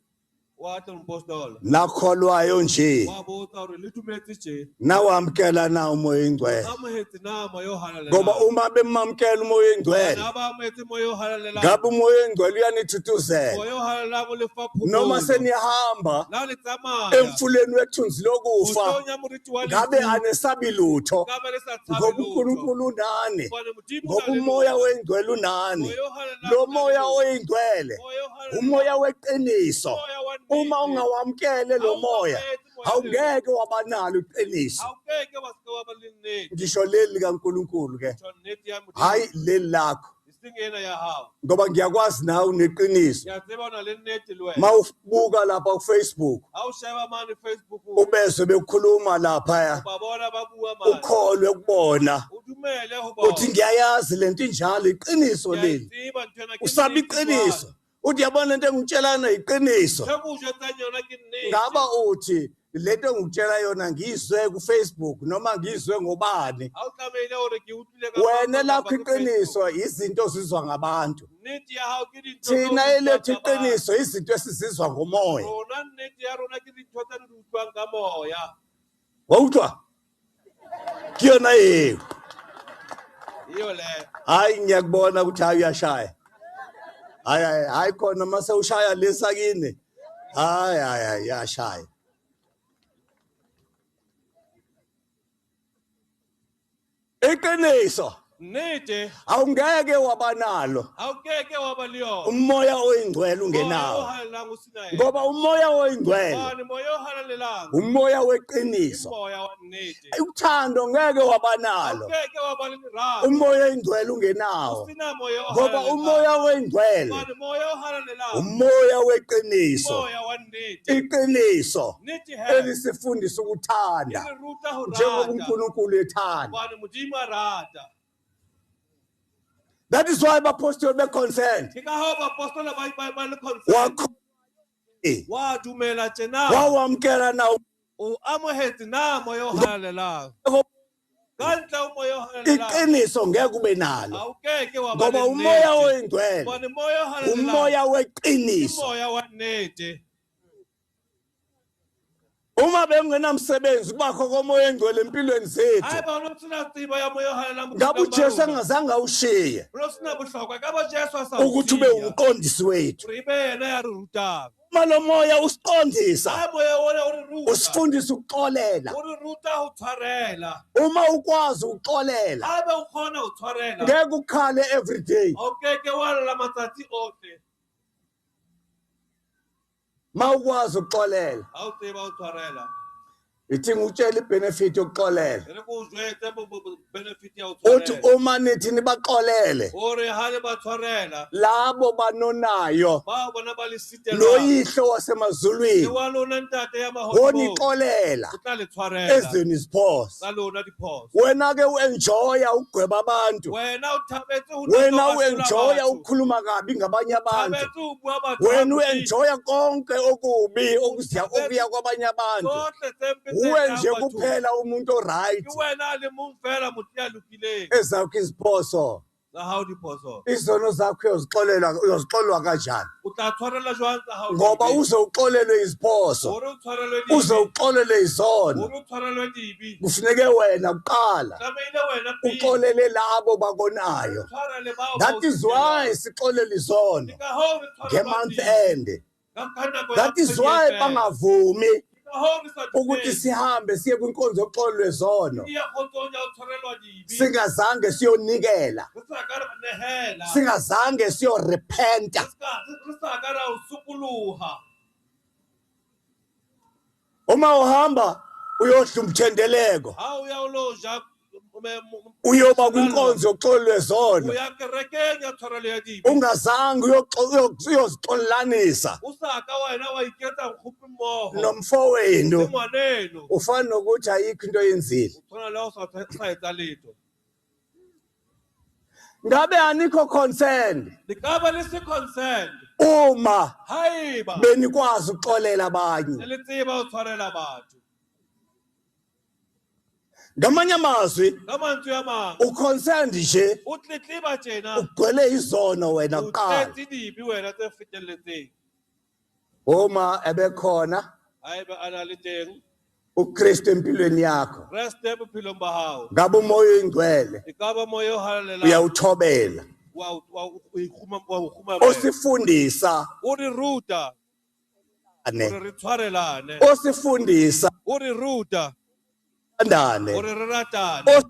S2: Wa tla mpostolo.
S1: nakholwayo nje
S2: Wa botsa hore le dumetse tje.
S1: nawamkela na umoya oyingcwele
S2: Amohetse na moya o halalelang.
S1: ngoba uma bemamkela umoya oyingcwele
S2: Na ba amohetse moya o halalelang.
S1: ngabe umoya oyingcwele uyanithuthuzela
S2: Moya o halalelang o le fa phomolo.
S1: noma senihamba
S2: La le tsamaya.
S1: emfuleni wethunzi lokufa
S2: Botong ya moriti wa
S1: ngabe
S2: lefu.
S1: anesabi lutho
S2: Ka be le sa tshabe
S1: ngoba
S2: lutho.
S1: uNkulunkulu unani
S2: Hobane Modimo o
S1: ngoba
S2: na le
S1: umoya
S2: lona.
S1: oyingcwele unani
S2: Moya o halalelang
S1: lo
S2: o na le
S1: moya
S2: lona.
S1: oyingcwele
S2: Moya o halalelang.
S1: umoya weqiniso
S2: Moya wa nnete.
S1: uma ungawamkele lo moya awungeke wabanalo iqiniso
S2: Ha o keke wa ska wa ba le nnete.
S1: ngisho leli likaNkulunkulu ke
S2: Tjho nnete ya Modimo.
S1: hayi leli lakho
S2: E singena ya hao
S1: ngoba ngiyakwazi nawe uneqiniso
S2: ya tseba ona le nnete le wena
S1: mawubuka lapha ku Facebook
S2: ha o sheba mane Facebook
S1: ubese bekhuluma lapha
S2: ba bona ba bua mane
S1: ukholwe kubona
S2: o dumele ho bona
S1: uthi ngiyayazi lento injalo iqiniso leli
S2: tseba nthona ke
S1: usabi iqiniso uthi yabona into engitshelana iqiniso
S2: ke go jetsa yona ke nnete
S1: ngaba uthi lento engikutshela yona ngizwe ku Facebook noma ngizwe ngobani
S2: ha o tlameile hore ke utlile ka
S1: wena lakho iqiniso izinto zizwa ngabantu
S2: nnete ya hao ke dintho
S1: thina elethu iqiniso izinto esizizwa ngomoya
S2: rona nnete ya rona ke dintho tse re di utlwang ka moya
S1: wautlwa ke yona eo
S2: iyo le
S1: hayi ngiyakubona ukuthi hayi uyashaya hayi khona mase ushaya lesakini hayi yashaya iqiniso
S2: nnete
S1: awungeke wabanalo
S2: ha o keke wa ba le yona
S1: umoya oyingcwele ungenawo ngoba umoya oyingcwele
S2: moya o halalelang
S1: umoya weqiniso
S2: moya wa nnete
S1: uthando ngeke wabanalo
S2: keke wa ba le lerato
S1: umoya oyingcwele ungenawo
S2: sina moya o
S1: ngoba umoya oyingcwele
S2: moya o halalelang
S1: umoya weqiniso
S2: moya wa nnete
S1: iqiniso
S2: nnete he
S1: elisifundisa ukuthanda
S2: ke ruta ho
S1: njengoba
S2: rata
S1: uNkulunkulu ethanda
S2: bana modimo a rata
S1: that is why abapostoli be-concerned
S2: ke ka ha ba apostola ba le concern wa dumela tjena
S1: wawamkela nawo
S2: o amohetse na moya o halalelang ka ntle o moya o halalelang
S1: iqiniso ngeke ube nalo
S2: ha o keke wa ba
S1: ngoba
S2: le
S1: umoya
S2: nnete
S1: oyingcwele
S2: bana moya o halalelang
S1: umoya weqiniso
S2: moya wa nnete
S1: uma bengenamsebenzi kubakho komoya engcwele empilweni zethu
S2: haeba o no sena tsebo ya moya o halalelang
S1: ngabe uJesu angazange awushiye
S2: o no sena bohlokwa ka ba Jesu a sa
S1: ukuthi ube umqondisi wethu
S2: re be yena ya re rutang
S1: uma lo moya usiqondisa
S2: ha moya ona o re ruta
S1: usifundisa ukuxolela
S2: o re ruta ho tshwarela
S1: uma ukwazi ukuxolela
S2: haeba o khona ho tshwarela
S1: ngeke ukhale every day
S2: o keke wa lla matsatsi ohle
S1: mawukwazi ukuxolela
S2: ha o tseba ho tshwarela
S1: ithi ngutshela ibenefit yokuxolela
S2: re ko jwetse benefit ya ho
S1: uthi
S2: tshwarela
S1: uma nithi nibaxolele
S2: hore ha le ba tshwarela
S1: labo banonayo
S2: ba bona ba le sitelwa
S1: noyihlo wasemazulwini
S2: wa lona ntate ya mahodimo
S1: wonixolela
S2: o tla le tshwarela
S1: ezweni isiphosa
S2: ka lona diphoso
S1: wena ke uenjoya ukugweba abantu
S2: wena o thabetse ho
S1: wena uenjoya ukukhuluma kabi ngabanye abantu
S2: thabetse ho bua batho
S1: wena uenjoya konke okubi okuya kwabanye abantu
S2: tsohle tse mpe tse
S1: uwe
S2: etsang
S1: nje
S2: batho.
S1: kuphela umuntu oright
S2: Ke wena le mong fela motho ya lokileng
S1: ezakho iziphoso
S2: tsa hao diphoso
S1: izono zakho uyozixolelwa kanjani
S2: o tla tshwarela jwang tsa hao
S1: ngoba
S2: dibe?
S1: uze uxolelwe iziphoso
S2: hore o tshwarelwe dibe
S1: uze uxolelwe izono
S2: hore o tshwarelwe dibe
S1: kufuneke wena kuqala
S2: tlameile wena pele
S1: uxolele labo bakonayo
S2: tshwarele bao
S1: that
S2: ba o
S1: is why sixolele izono
S2: Ke ka hoo re tshwarelwa
S1: ngemonth
S2: dibe.
S1: end
S2: Ka nako ya
S1: that is
S2: kgwedi
S1: why
S2: e fela.
S1: bangavumi
S2: Ke ka hoo re sa
S1: ukuthi
S2: dumele.
S1: sihambe siye kwinkonzo yokuxolelwa izono
S2: Ke ya kgotsong ya ho tshwarelwa dibe.
S1: singazange siyonikela
S2: Re sa ka ra nehela.
S1: singazange siyorepenta
S2: Re sa ka ra o sokoloha.
S1: uma uhamba uyohla umthendeleko
S2: Ha o ya o lo ja
S1: uyoba kwinkonzo yokuxolelwa izono
S2: o ya kerekeng ya tshwarelo ya dibe.
S1: ungazange uyozixolelanisa
S2: O sa ka wena wa iketsa nkgopi mmoho
S1: nomfowenu
S2: le ngwaneno.
S1: ufana nokuthi ayikho into yenzile
S2: O tshwana le ha o sa etsa letho.
S1: ngabe anikho concerned
S2: Le ka ba le se concerned.
S1: uma
S2: Haeba
S1: benikwazi ukuxolela abanye
S2: le tseba ho tshwarela batho.
S1: ngamanye amazwi
S2: Ka mantswe a mang
S1: uconcerned nje
S2: o tletleba tjena
S1: ugcwele izono wena
S2: o
S1: kuqala
S2: tletse dibe wena tse fetelletseng.
S1: uma ebekhona
S2: Haeba a na le teng
S1: uKristu empilweni yakho
S2: reste bophelong ba hao.
S1: ngabe umoya oyingcwele
S2: E ka ba moya o halalelang
S1: uyawuthobela
S2: wa o khuma
S1: osifundisa
S2: o re ruta o re tshwarelane
S1: osifundisa
S2: o re ruta
S1: andane
S2: o re ratane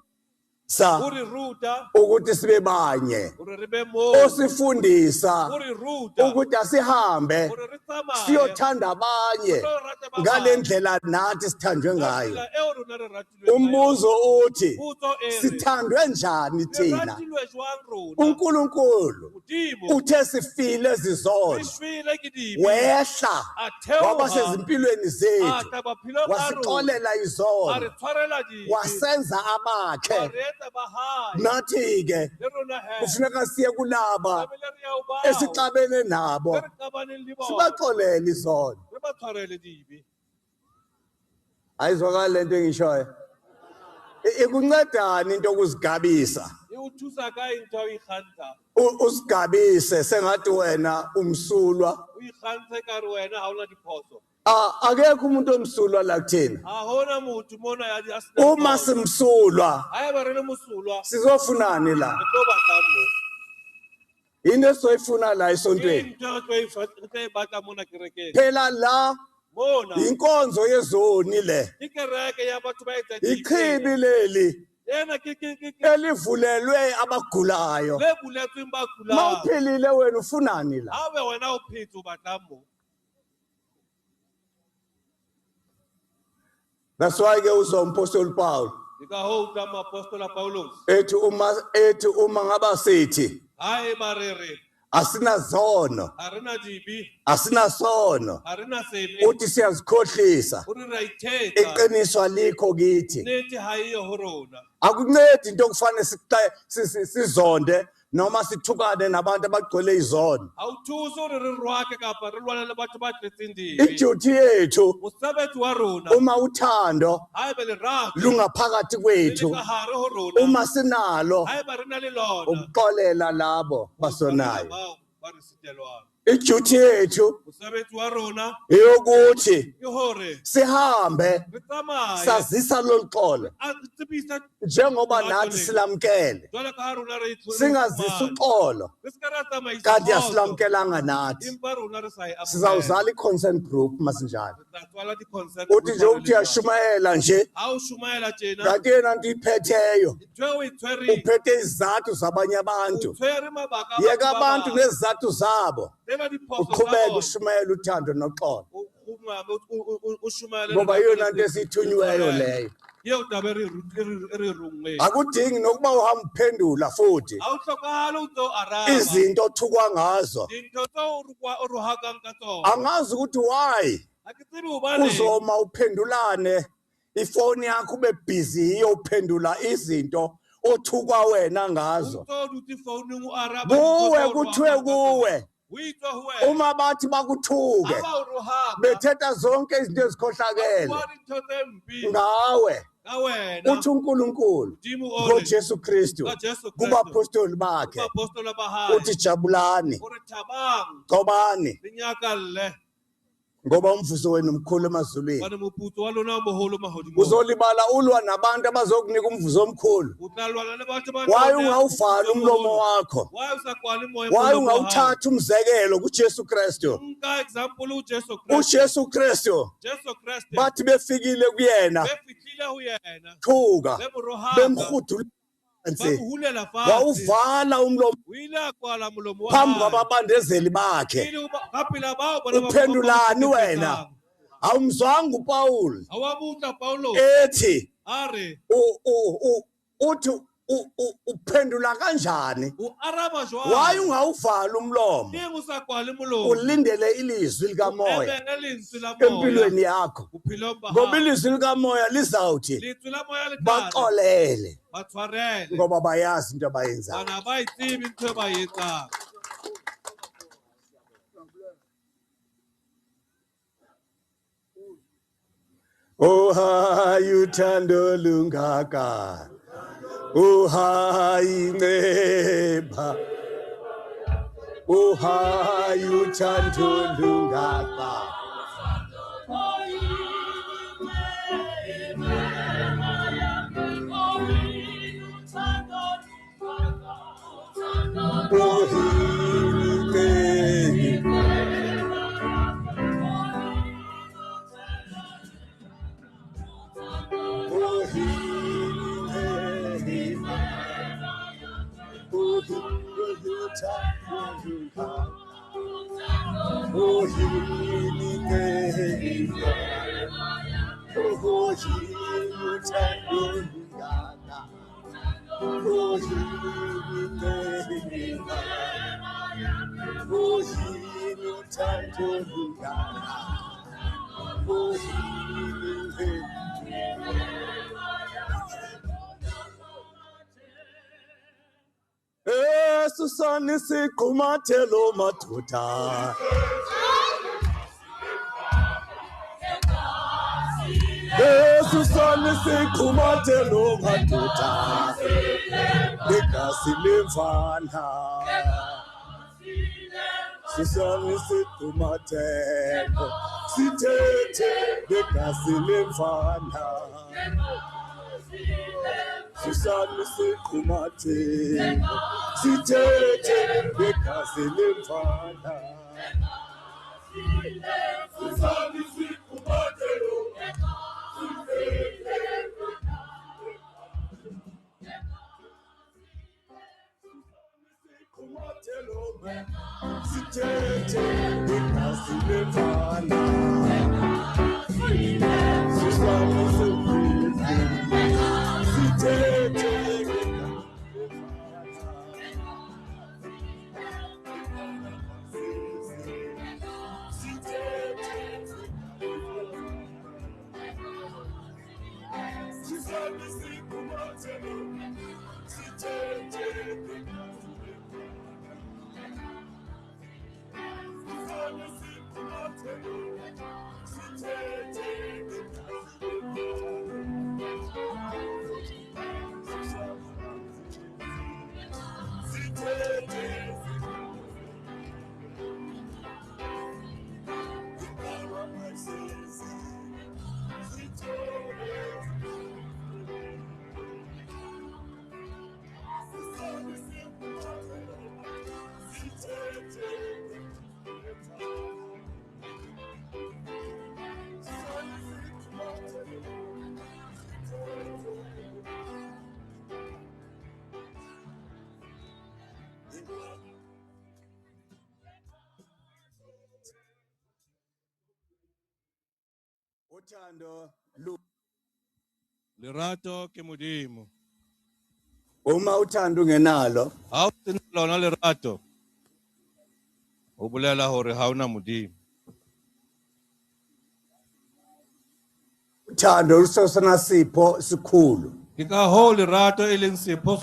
S2: uri ruta
S1: ukuthi sibe banye,
S2: uri re be mo
S1: osifundisa
S2: uri ruta
S1: ukuthi asihambe
S2: uri re tsamaye
S1: siyothanda abanye
S2: ro rata ba
S1: ngale ndlela nathi sithandwe ngayo.
S2: tsela eo rona re ratilwe
S1: Umbuzo uthi
S2: Potso e re,
S1: sithandwe njani
S2: re
S1: thina?
S2: ratilwe jwang rona
S1: uNkulunkulu
S2: Modimo
S1: uthe sifile
S2: re
S1: zizono
S2: shwele ke dibe
S1: wehla
S2: a theoha
S1: waba sezimpilweni
S2: a
S1: zethu
S2: tla maphelo a rona
S1: wasixolela
S2: a re
S1: izono
S2: tshwarela dibe
S1: wasenza
S2: a
S1: abakhe.
S2: re etsa bahae
S1: Nathi ke
S2: le rona he
S1: kufuneka siye kulaba
S2: tlamehile re ya ho bao
S1: esixabene nabo
S2: re re qabaneng le bona
S1: sibaxolele izono.
S2: re ba tshwarele dibe
S1: Ayizwakali lento engishoyo. Ikuncedani into yokuzigabisa?
S2: e o thusa kae ntho ya ho ikgantsha
S1: Usigabise sengathi wena umsulwa.
S2: o ikgantshe ka re wena ha ona diphoso
S1: Akekho umuntu omsulwa la kuthina.
S2: ha hona motho mona ya a sena
S1: Uma simsulwa
S2: haeba re le mosolwa
S1: sizofunani la?
S2: re tlo batlang mo
S1: Into esizoyifuna la
S2: ke
S1: esontweni.
S2: ntho re tlo e batla mona kerekeng
S1: Phela la
S2: mona
S1: inkonzo yezoni le.
S2: ke kereke ya batho ba etsa dibe
S1: Ichibi leli
S2: ena ke
S1: elivulelwe abagulayo.
S2: le buletsweng ba kulang
S1: Mawuphilile wena ufunani la?
S2: ha be wena o phetse o batlang mo
S1: That's why ke uzompostoli Paul
S2: ke ka hoo tla moapostola Paulos
S1: ethi uma ngaba sithi
S2: haeba re re
S1: asinazono
S2: ha re na dibe
S1: asinasono
S2: ha re na sebe
S1: uthi siyazikhohlisa
S2: o re ra ithetsa
S1: iqiniso alikho kithi.
S2: nnete ha eyo ho rona
S1: Akuncedi into okufanele sizonde noma sithukane nabantu abagcwele izono.
S2: ha o thuse hore re rwake kapa re lwane le batho ba tletseng dibe
S1: Iduty yethu
S2: mosebetsi wa rona
S1: uma uthando
S2: haeba lerato
S1: lungaphakathi
S2: le
S1: kwethu,
S2: ka hare ho rona
S1: uma sinalo
S2: haeba re na le lona
S1: ukuxolela labo basonayo.
S2: bao ba re sitelwang
S1: Iduty yethu
S2: mosebetsi wa rona
S1: eyokuthi
S2: ke hore
S1: sihambe
S2: re tsamaye
S1: sazisa loluxolo
S2: a re tsebisa
S1: njengoba nathi silamkele,
S2: jwalo ka ha rona re
S1: singazisa uxolo
S2: re se ka ra tsamaisa
S1: kanti
S2: kgotso,
S1: asilamukelanga nathi.
S2: empa rona re sa e amohela.
S1: Sizawuzala i-consent group masinjalo.
S2: Re tla tswala di-concert
S1: Uthi nje
S2: group
S1: uthi uyashumayela nje
S2: ha o shumaela tjena
S1: kanti yena nto iphetheyo
S2: ntho eo o e tshwereng
S1: uphethe izizathu zabanye abantu.
S2: o tshwere mabaka a
S1: Yeka
S2: batho ba
S1: abantu
S2: bang.
S1: nezizathu zabo
S2: Tseba diphoso tsa
S1: uqhubeke
S2: bona.
S1: ushumayela uthando noxolo
S2: O- o shumaele
S1: ngoba
S2: lerato
S1: yona
S2: le
S1: nto esiyithunyiweyo
S2: tshwarelo.
S1: leyo.
S2: Eo taba e re rongweng
S1: Akudingi nokuba uhamba uphendula futhi
S2: ha o hlokahale o tlo araba
S1: izinto othukwa ngazo.
S2: dintho tseo o rohakang ka tsona
S1: Angazi ukuthi why
S2: ha ke tsebe hobaneng
S1: uzoma uphendulane ifoni yakho ube busy uphendula izinto othukwa wena
S2: o
S1: ngazo.
S2: ntso dutse founung o araba
S1: Kuwe
S2: dintho tseo o
S1: kuthiwe
S2: rohakang ka tsona.
S1: kuwe
S2: Ho itswe ho wena
S1: uma bathi bakuthuke
S2: ha ba o rohaka
S1: bethetha zonke izinto
S2: ba
S1: ezikhohlakele
S2: bua dintho tse mpe
S1: ngawe.
S2: ka wena
S1: Uthi uNkulunkulu
S2: Modimo o re
S1: ngoJesu Kristu
S2: ka Jesu Kristu
S1: kubapostoli bakhe
S2: kubaapostolo ba hae
S1: uthi jabulani
S2: o re thabang
S1: xobani
S2: le nyakalle
S1: ngoba umvuso wenu mkhulu emazulwini.
S2: bane moputso wa lona o moholo mahodimong
S1: Uzolibala ulwa nabantu abazokunika umvuzo omkhulu.
S2: o tla lwana le batho ba
S1: Why
S2: tla o neha
S1: ungawuvala
S2: moputso o
S1: umlomo
S2: moholo.
S1: wakho?
S2: Why o sa kwale moya
S1: Why
S2: molomo wa hao?
S1: ungawuthatha umzekelo kuJesu Kristu?
S2: nka example uJesu Kristu
S1: uJesu Kristu
S2: Jesu Kristu
S1: bathi befikile kuyena
S2: be fihlile ho yena
S1: thuka
S2: be morohaka
S1: bemhudula
S2: ba
S1: phansi
S2: mohulela fatshe
S1: wawuvala umlomo
S2: o ile a kwala molomo wa
S1: phambi
S2: hae
S1: kwababandezeli bakhe.
S2: Pele ka pela bao bona ba
S1: Uphendulani
S2: ba-
S1: wena? Awumzwanga uPaul
S2: ha wa butla Paulo
S1: ethi
S2: a re
S1: uthi uphendula kanjani?
S2: o araba
S1: Why
S2: jwang
S1: ungawuvala umlomo
S2: eng o sa kwale molomo
S1: ulindele ilizwi likamoya
S2: ebenge lentswe la moya
S1: empilweni yakho?
S2: bophelong ba
S1: Ngoba
S2: hao
S1: ilizwi likamoya lizawuthi
S2: lentswe la moya le tla
S1: baxolele
S2: ba tshwarele
S1: ngoba bayazi into abayenzayo.
S2: bana ba itsebi ntho e ba e etsang
S1: Oh hayi uthando lungaka, oh hayi inceba, oh hayi uthando lungaka. Oh hayi inceba. Susani siqumathelo madoda. Susani siqumathelo madoda. Legacy lemfana. Susani siqumathelo. Sithethe legacy lemfana. Susani siqumathelo. Sithethe legacy lemfana. Susani siqumathelo. Sithethe legacy lemfana. Susani siqumathelo. Sithethe uthando
S2: Lerato ke Modimo.
S1: uma uthando ungenalo
S2: Ha o sena lona lerato, o bolela hore ha ona Modimo.
S1: uthando lusosana sipho sikhulu.
S2: Ke ka hoo lerato e leng sepho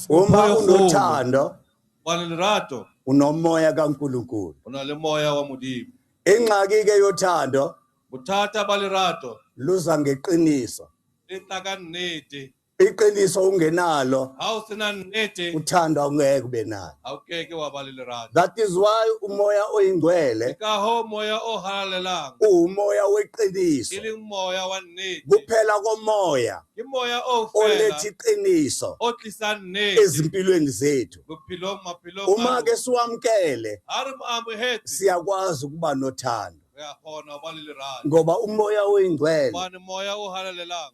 S1: Uma unothando
S2: Wane lerato,
S1: unomoya kaNkulunkulu.
S2: o na le moya wa Modimo.
S1: Ingxaki ke yothando
S2: Bothata ba lerato
S1: luza ngeqiniso.
S2: le tla ka nnete.
S1: Iqiniso ungenalo
S2: Ha o sena nnete,
S1: uthando angeke ube nalo.
S2: ha o keke wa ba le lerato.
S1: That is why umoya
S2: Ke
S1: oyingcwele
S2: ka hoo moya o halalelang
S1: umoya
S2: e
S1: weqiniso.
S2: leng moya wa nnete.
S1: Kuphela komoya
S2: Ke moya o fela
S1: oletha iqiniso
S2: o tlisang nnete
S1: ezimpilweni zethu.
S2: maphelong
S1: Uma
S2: a
S1: ke siwamkele
S2: ha re mo amohetse,
S1: siyakwazi ukuba nothando
S2: re a kgona ho ba le lerato.
S1: ngoba umoya oyingcwele
S2: Hobane moya o halalelang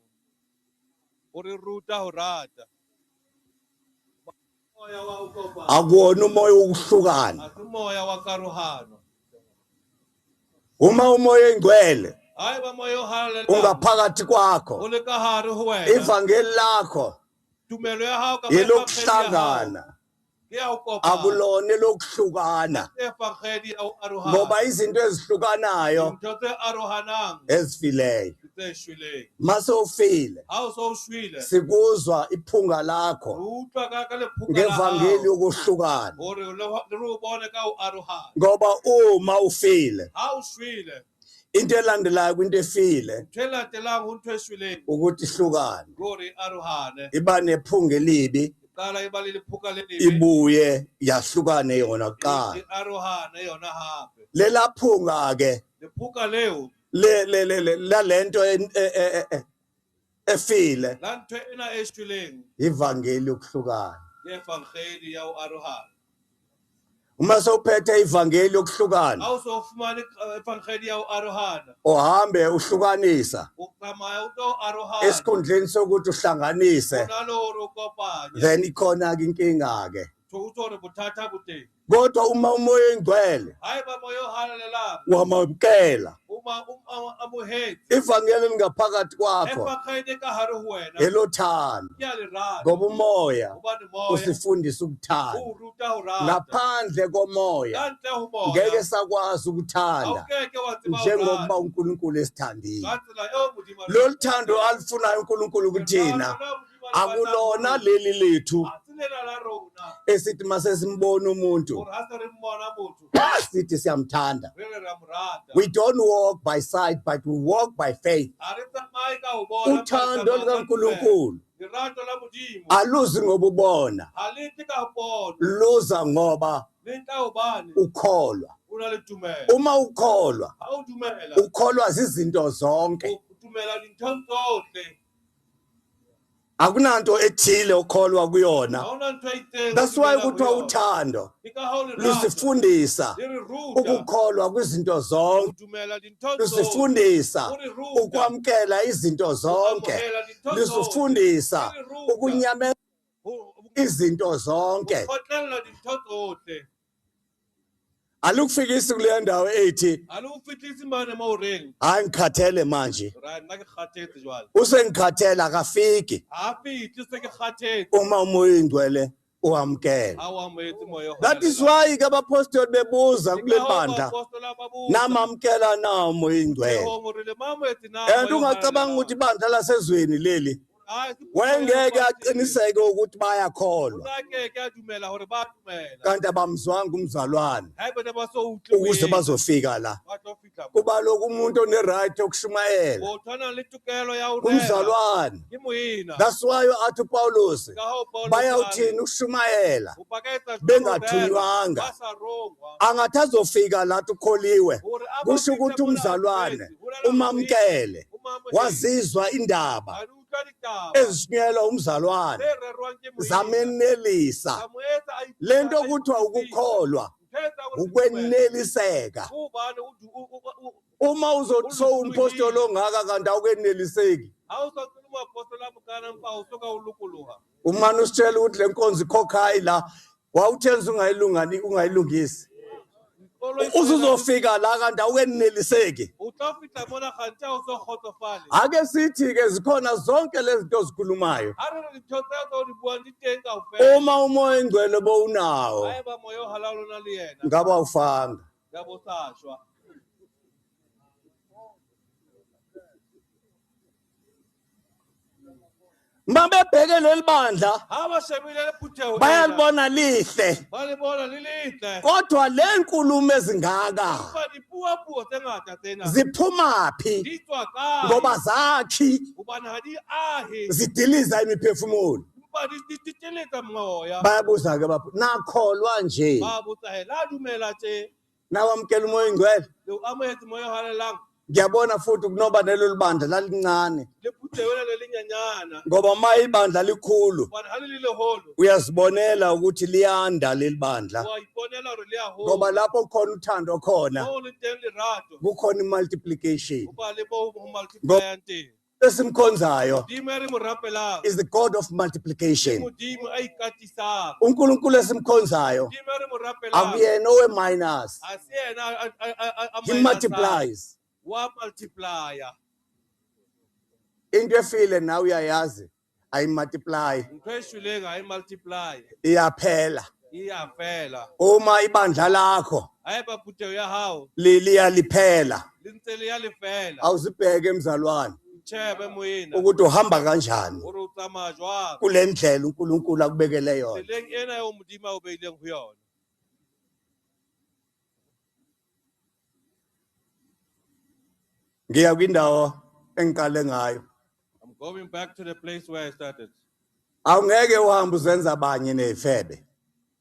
S2: o re ruta ho rata. Moya wa ho kopana,
S1: akuwona umoya wokuhlukana.
S2: ha se moya wa karohano.
S1: Uma umoya oyingcwele
S2: Haeba moya o halalelang
S1: ungaphakathi
S2: o
S1: kwakho,
S2: le ka hare ho wena,
S1: ivangeli lakho
S2: tumelo ya hao kapa
S1: elokuhlangana
S2: ke ya ho kopana,
S1: akulona elokuhlukana
S2: efangedi ya ho arohana.
S1: ngoba izinto ezihlukanayo
S2: Dintho tse arohanang
S1: ezifileyo.
S2: ke tse shweleng.
S1: Mase ufile
S2: Ha o so shwele,
S1: sikuzwa iphunga
S2: o
S1: lakho
S2: utlwa ka lephunga la
S1: ngevangeli
S2: hao
S1: yokuhlukana
S2: hore le re o bone ka ho arohana.
S1: ngoba uma ufile
S2: Ha o shwele,
S1: into elandelayo kwinto efile
S2: ntho e latelang ho ntho e shweleng
S1: ukuthi ihlukane,
S2: ke hore e arohane.
S1: iba nephunga elibi
S2: Qala e ba le lephuka le lebe,
S1: ibuye yahlukane yona
S2: e
S1: kuqala.
S2: arohane yona hape.
S1: Lela phunga ke
S2: Lephuka leo
S1: lalento efile
S2: la ntho ena e shweleng
S1: ivangeli yokuhlukana.
S2: ke efangedi ya ho arohana.
S1: Uma sewuphethe ivangeli yokuhlukana
S2: Ha o so fumane efangedi ya ho arohana,
S1: uhambe uhlukanisa
S2: o tsamaya o tlo arohana,
S1: esikhundleni sokuthi uhlanganise,
S2: hona le hore o kopanye.
S1: then ikhona ke inkinga ke.
S2: Ntho utore buthatha buti.
S1: kodwa uma umoya engcwele
S2: Hayi ba moya haleluya.
S1: wamamkela
S2: Uma amuhet.
S1: ivangeli lingaphakathi kwakho
S2: Efa khayde ka haru huwena.
S1: elothando
S2: Yali rad.
S1: ngoba umoya
S2: Ubani moya.
S1: usifundisa ukuthanda
S2: Uruta urada.
S1: ngaphandle komoya
S2: Kante umoya.
S1: ngeke sakwazi ukuthanda
S2: Awukeke wathi ba
S1: njengoba uNkulunkulu esithandile
S2: Ngathi la mudima.
S1: lo thando alifunayo uNkulunkulu kuthina akulona leli lethu
S2: Asilela la rona.
S1: esithi masesimbona umuntu
S2: Or hasare mbona mutu.
S1: sithi siyamthanda.
S2: Vele ramrada.
S1: We don't walk by sight but we walk by faith.
S2: Arita maika ubona.
S1: Uthando lukaNkulunkulu
S2: Irado la mudimo.
S1: aluzi ngoba ubona,
S2: Halithi ka ubona.
S1: luza ngoba
S2: Lenta ubani.
S1: ukholwa.
S2: Unalitumela.
S1: Uma ukholwa,
S2: Awudumela.
S1: ukholwa zizinto zonke.
S2: Utumela dintonke.
S1: Akunanto ethile okholwa kuyona.
S2: Awuna nto ayithenga.
S1: That's why kuthiwa uthando lusifundisa ukukholwa kwizinto zonke,
S2: Utumela dintonke.
S1: lusifundisa ukwamkela izinto zonke, lusifundisa ukunyamela izinto zonke.
S2: Ukhohlela dintonke.
S1: Alukufikisi kule ndawo ethi
S2: Alufihlisa imane mawurengi.
S1: hayi ngikhathele manje,
S2: Right, nake khathetse jwale.
S1: usengikhathela akafiki
S2: Afihli seke khathetse.
S1: uma umoya ingcwele uwamkela.
S2: Awamethi moyo.
S1: That is why ke abapostoli bebuza kule bandla namamkela na umoya ingcwele. And ungacabanga ukuthi ibandla lasezweni leli wengeke aqiniseke ukuthi bayakholwa kanti abamzwanga umzalwane ukuze bazofika la. Kuba lokhu umuntu oneright yokushumayela umzalwane. That's why athi uPaulus bayawuthini ukushumayela bengathunywanga, angathi azofika lathi ukholiwe. Kusho ukuthi umzalwane umamkele wazizwa indaba ezishunyelwa umzalwane zamenelisa. Lento kuthiwa ukukholwa ukweneliseka. Uma uzothi sowumpostoli ongaka kanti awukeneliseki, umane usitshela ukuthi le nkonzo ikhokhayi la wawuthenza ungayilungisi, uzuzofika la kanti awukeneliseki. Ake sithi-ke zikhona zonke lezi zinto zikhulumayo uma umoya engcwele bowunawo ngabe awufanga. Mabebheke leli bandla bayalibona lihle, kodwa le nkulumo ezingaka ziphumaphi ngoba zakhi zidiliza imiphefumulo. Bayabuza-ke bapho nakholwa nje nawamkela umoya ingcwele. Ngiyabona futhi kunoba lelo libandla lalincane ngoba ma ibandla likhulu uyazibonela ukuthi liyanda leli bandla, ngoba lapho khona uthando khona kukhona imultiplication. Esimkhonzayo is the God of multiplication. uNkulunkulu esimkhonzayo akuyena owe-minus, he multiplies.
S2: Multiplier.
S1: Into efile nawe uyayazi ayimultiply,
S2: Multiply.
S1: iyaphela.
S2: Iyavela.
S1: Uma ibandla lakho
S2: Hayiba bhuti yahawo.
S1: liyaliphela,
S2: Linsele yalivela.
S1: awuzibheke emzalwane
S2: Chebe emoyeni.
S1: ukuthi uhamba kanjani
S2: Uri utsama jwang.
S1: kule ndlela uNkulunkulu akubekele yona.
S2: Seleng ena yo modimo o beileng ho yona.
S1: Ngiya kwindawo engiqale ngayo.
S2: I'm going back to the place where I started.
S1: Awungeke uhambe uzenza abanye nezifebe.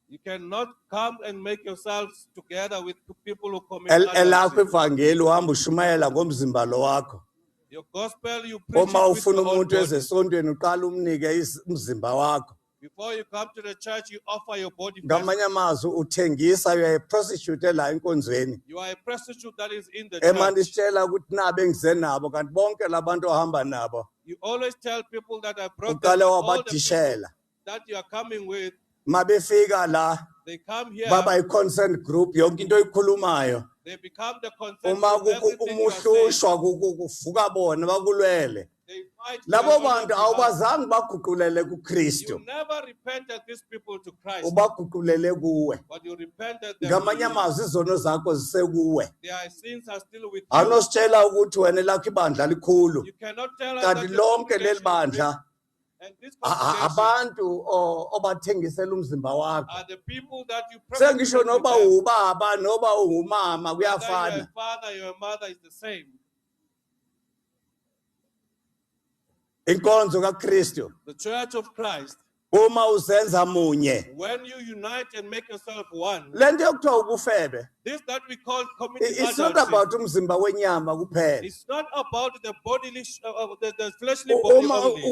S2: You cannot come and make yourselves together with people who commit
S1: Elakho
S2: adultery.
S1: ivangeli uhamba ushumayela ngomzimba lo wakho.
S2: Your gospel you preach
S1: Uma
S2: it with
S1: ufuna
S2: your own
S1: umuntu
S2: body.
S1: ezesontweni uqala umnike umzimba wakho.
S2: Before you come to the church, you offer your body first.
S1: Ngamanye amazwi uthengisa, uyayiprostitute la enkonzweni.
S2: You are a prostitute that is in the church.
S1: Emanje sitshela ukuthi nabe engize nabo kanti bonke labantu ohamba nabo
S2: You always tell people that I brought
S1: uqale
S2: them, all the people
S1: wabadishela.
S2: that you are coming with,
S1: mabefika la
S2: they come here,
S1: baba i-consent group yonke into oyikhulumayo
S2: they become the concern
S1: uma
S2: of everything you are saying.
S1: umuhlushwa kuvuka bona bakulwele
S2: They fight
S1: labo
S2: on your
S1: bantu
S2: behalf.
S1: awubazange baguqulele kuKristu
S2: You never repented these people to Christ,
S1: ubaguqulele kuwe
S2: but you repented them.
S1: ngamanye amazwi izono zakho zisekuwe
S2: Their sins are still with you.
S1: awunositshela ukuthi wena lakho ibandla likhulu
S2: You cannot tell us
S1: kanti
S2: that your
S1: lonke leli
S2: congregation is big.
S1: bandla
S2: And this congregation
S1: abantu obathengisela umzimba wakho
S2: are the people that you
S1: sengisho
S2: with
S1: noba
S2: them.
S1: ubaba noba ungumama
S2: Whether you're
S1: kuyafana
S2: a father, you're a mother, is the same.
S1: inkonzo kaKristu
S2: The Church of Christ,
S1: uma uzenza munye
S2: when you unite and make yourself one,
S1: lento yokuthiwa ubufebe
S2: this that we call committing
S1: it's not
S2: adultery.
S1: about umzimba wenyama kuphela
S2: It's not about the bodily, the fleshly body
S1: uma
S2: only.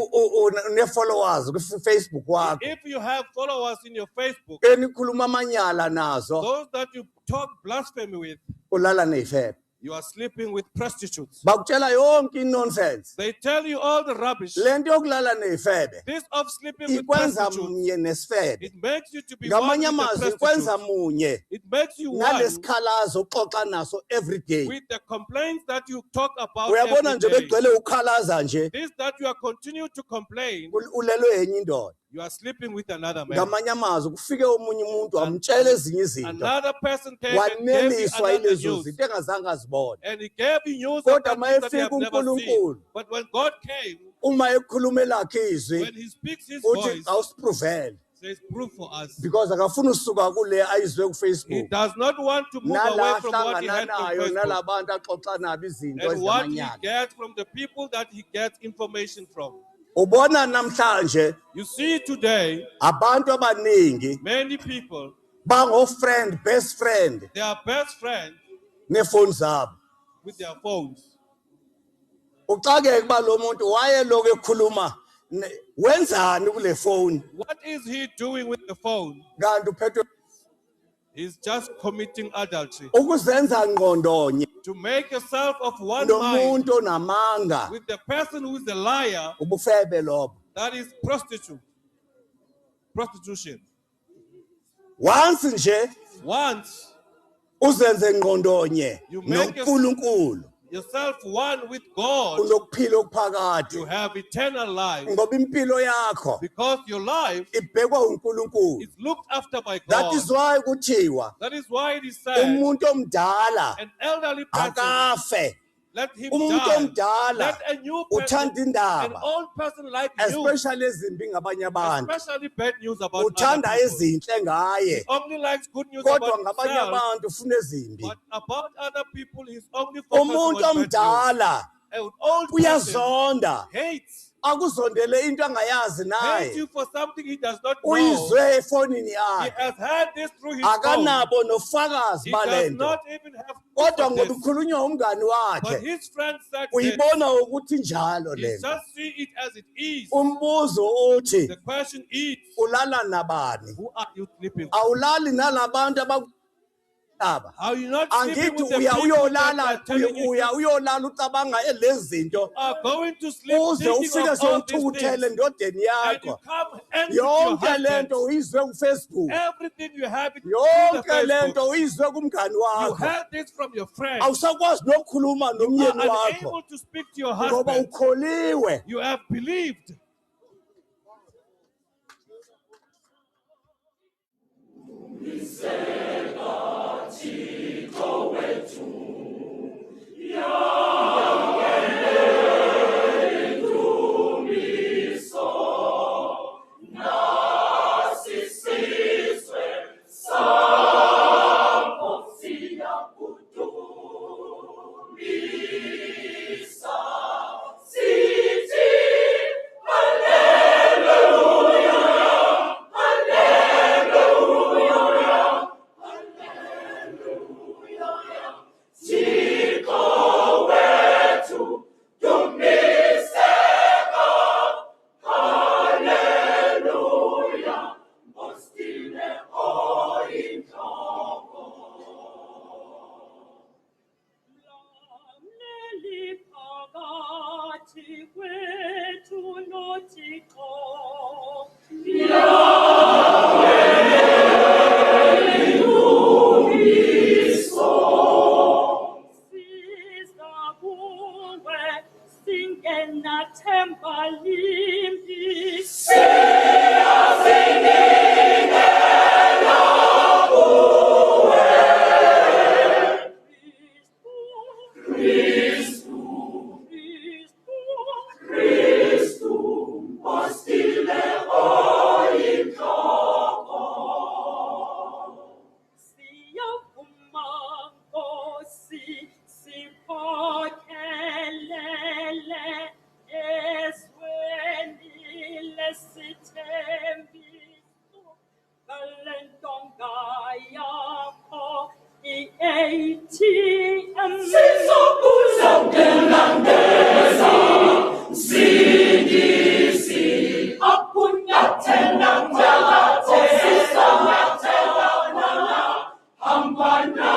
S1: une-followers ku-Facebook wakho
S2: If you have followers in your Facebook,
S1: enikhuluma amanyala nazo
S2: those that you talk blasphemy with,
S1: ulala ney'febe
S2: you are sleeping with prostitutes.
S1: bakutshela yonke i-nonsense
S2: They tell you all the rubbish.
S1: le nto yokulala ney'febe
S2: This of sleeping with
S1: ikwenza
S2: prostitutes,
S1: munye nesifebe
S2: it makes you to be one
S1: ngamanye
S2: with the
S1: amazwi ikwenza
S2: prostitutes.
S1: munye
S2: It makes you one
S1: nalesikhalazo uxoxa naso every day
S2: with the complaints that you talk about
S1: uyabona
S2: every
S1: nje
S2: day.
S1: begcwele ukhalaza nje
S2: This that you are continue to complain,
S1: ulelwe yenye indoda
S2: you are sleeping with another man.
S1: ngamanye amazwi kufike omunye umuntu amtshela ezinye izinto
S2: Another person came and gave you
S1: waneliswa
S2: another
S1: yilezo
S2: news.
S1: zinto engazange azibone
S2: And he gave you news
S1: Kodwa
S2: of things that you have
S1: mayefika
S2: never seen.
S1: uNkulunkulu
S2: But when God came,
S1: uma ekhuluma elakhe izwi
S2: when he speaks his
S1: uthi
S2: voice,
S1: awusipruvele
S2: says proof for us.
S1: because akafuna usuka kule ayizwe
S2: He
S1: kuFacebook
S2: does not want to move away
S1: nala
S2: from what he
S1: ahlangana
S2: heard from
S1: nayo
S2: Facebook.
S1: nalabantu axoxa nabo izinto
S2: And what he
S1: ezamanyala
S2: gets from the people that he gets information from.
S1: ubona namhlanje
S2: You see today,
S1: abantu abaningi
S2: many people,
S1: bango-friend best friend
S2: they are best friends
S1: nefoni zabo
S2: with their phones.
S1: uxakeke kuba lo muntu wayeloku ekhuluma wenzani kule phone
S2: What is he doing with the phone?
S1: kanti uphethwe
S2: He's just committing adultery.
S1: ukuzenza ngqondonye
S2: To make yourself of one mind
S1: nomuntu onamanga
S2: with the person who is a liar,
S1: ubufebe lobo
S2: that is prostitution.
S1: once nje
S2: Once
S1: uzenze ngqondonye
S2: You make
S1: noNkulunkulu
S2: yourself one with God,
S1: unokuphila okuphakathi
S2: you have eternal life.
S1: ngoba impilo yakho
S2: Because your life
S1: ibhekwa uNkulunkulu
S2: is looked after by
S1: that
S2: God.
S1: is why kuthiwa
S2: That is why it is said,
S1: umuntu omdala
S2: an elderly person,
S1: akafe
S2: let him
S1: umuntu
S2: die.
S1: omdala
S2: Let a new person,
S1: uthanda
S2: an
S1: indaba
S2: old person like you,
S1: especially ezimbi ngabanye abantu
S2: especially bad news about
S1: uthanda
S2: other people.
S1: ezinhle ngaye
S2: He only likes good news
S1: kodwa
S2: about
S1: ngabanye
S2: himself,
S1: abantu ufuna ezimbi
S2: but about other people, he's only focused on
S1: umuntu
S2: bad news.
S1: omdala
S2: An old person
S1: uyazonda
S2: hates
S1: akuzondele into angayazi
S2: hates you
S1: naye
S2: for something he does not know.
S1: uyizwe efonini
S2: He
S1: yakhe
S2: has had this through his phone.
S1: akanabo nofakazi
S2: He does
S1: balento
S2: not even have
S1: kodwa
S2: proof of
S1: ngoba
S2: this.
S1: ukhulunywa umngani
S2: But
S1: wakhe
S2: his friend said that
S1: uyibona ukuthi njalo
S2: he
S1: lento
S2: just see it as it is.
S1: umbuzo uthi
S2: The question is,
S1: ulala nabani
S2: who are you sleeping with?
S1: awulali nalabantu ababa
S2: Are you not sleeping
S1: angithi
S2: with the
S1: uya
S2: people that
S1: uyolala
S2: are telling you
S1: uya uyolala ucabanga lezi zinto
S2: are going to sleep
S1: uze
S2: thinking
S1: ufike
S2: of all these
S1: sewuthukuthele
S2: things,
S1: endodeni
S2: and you
S1: yakho
S2: come angry to your
S1: yonke lento
S2: husband?
S1: uyizwe kuFacebook
S2: Everything you have it through the
S1: yonke
S2: Facebook.
S1: lento uyizwe kumngani
S2: You
S1: wakho
S2: heard this from your friend.
S1: awusakwazi nokukhuluma
S2: You
S1: nomyeni
S2: are
S1: wakho
S2: unable to speak to your
S1: ngoba
S2: husband.
S1: ukholiwe
S2: You have believed.
S3: Yahweh ATM
S4: sizokulandeleza msindisi apunyathela nyathela hambana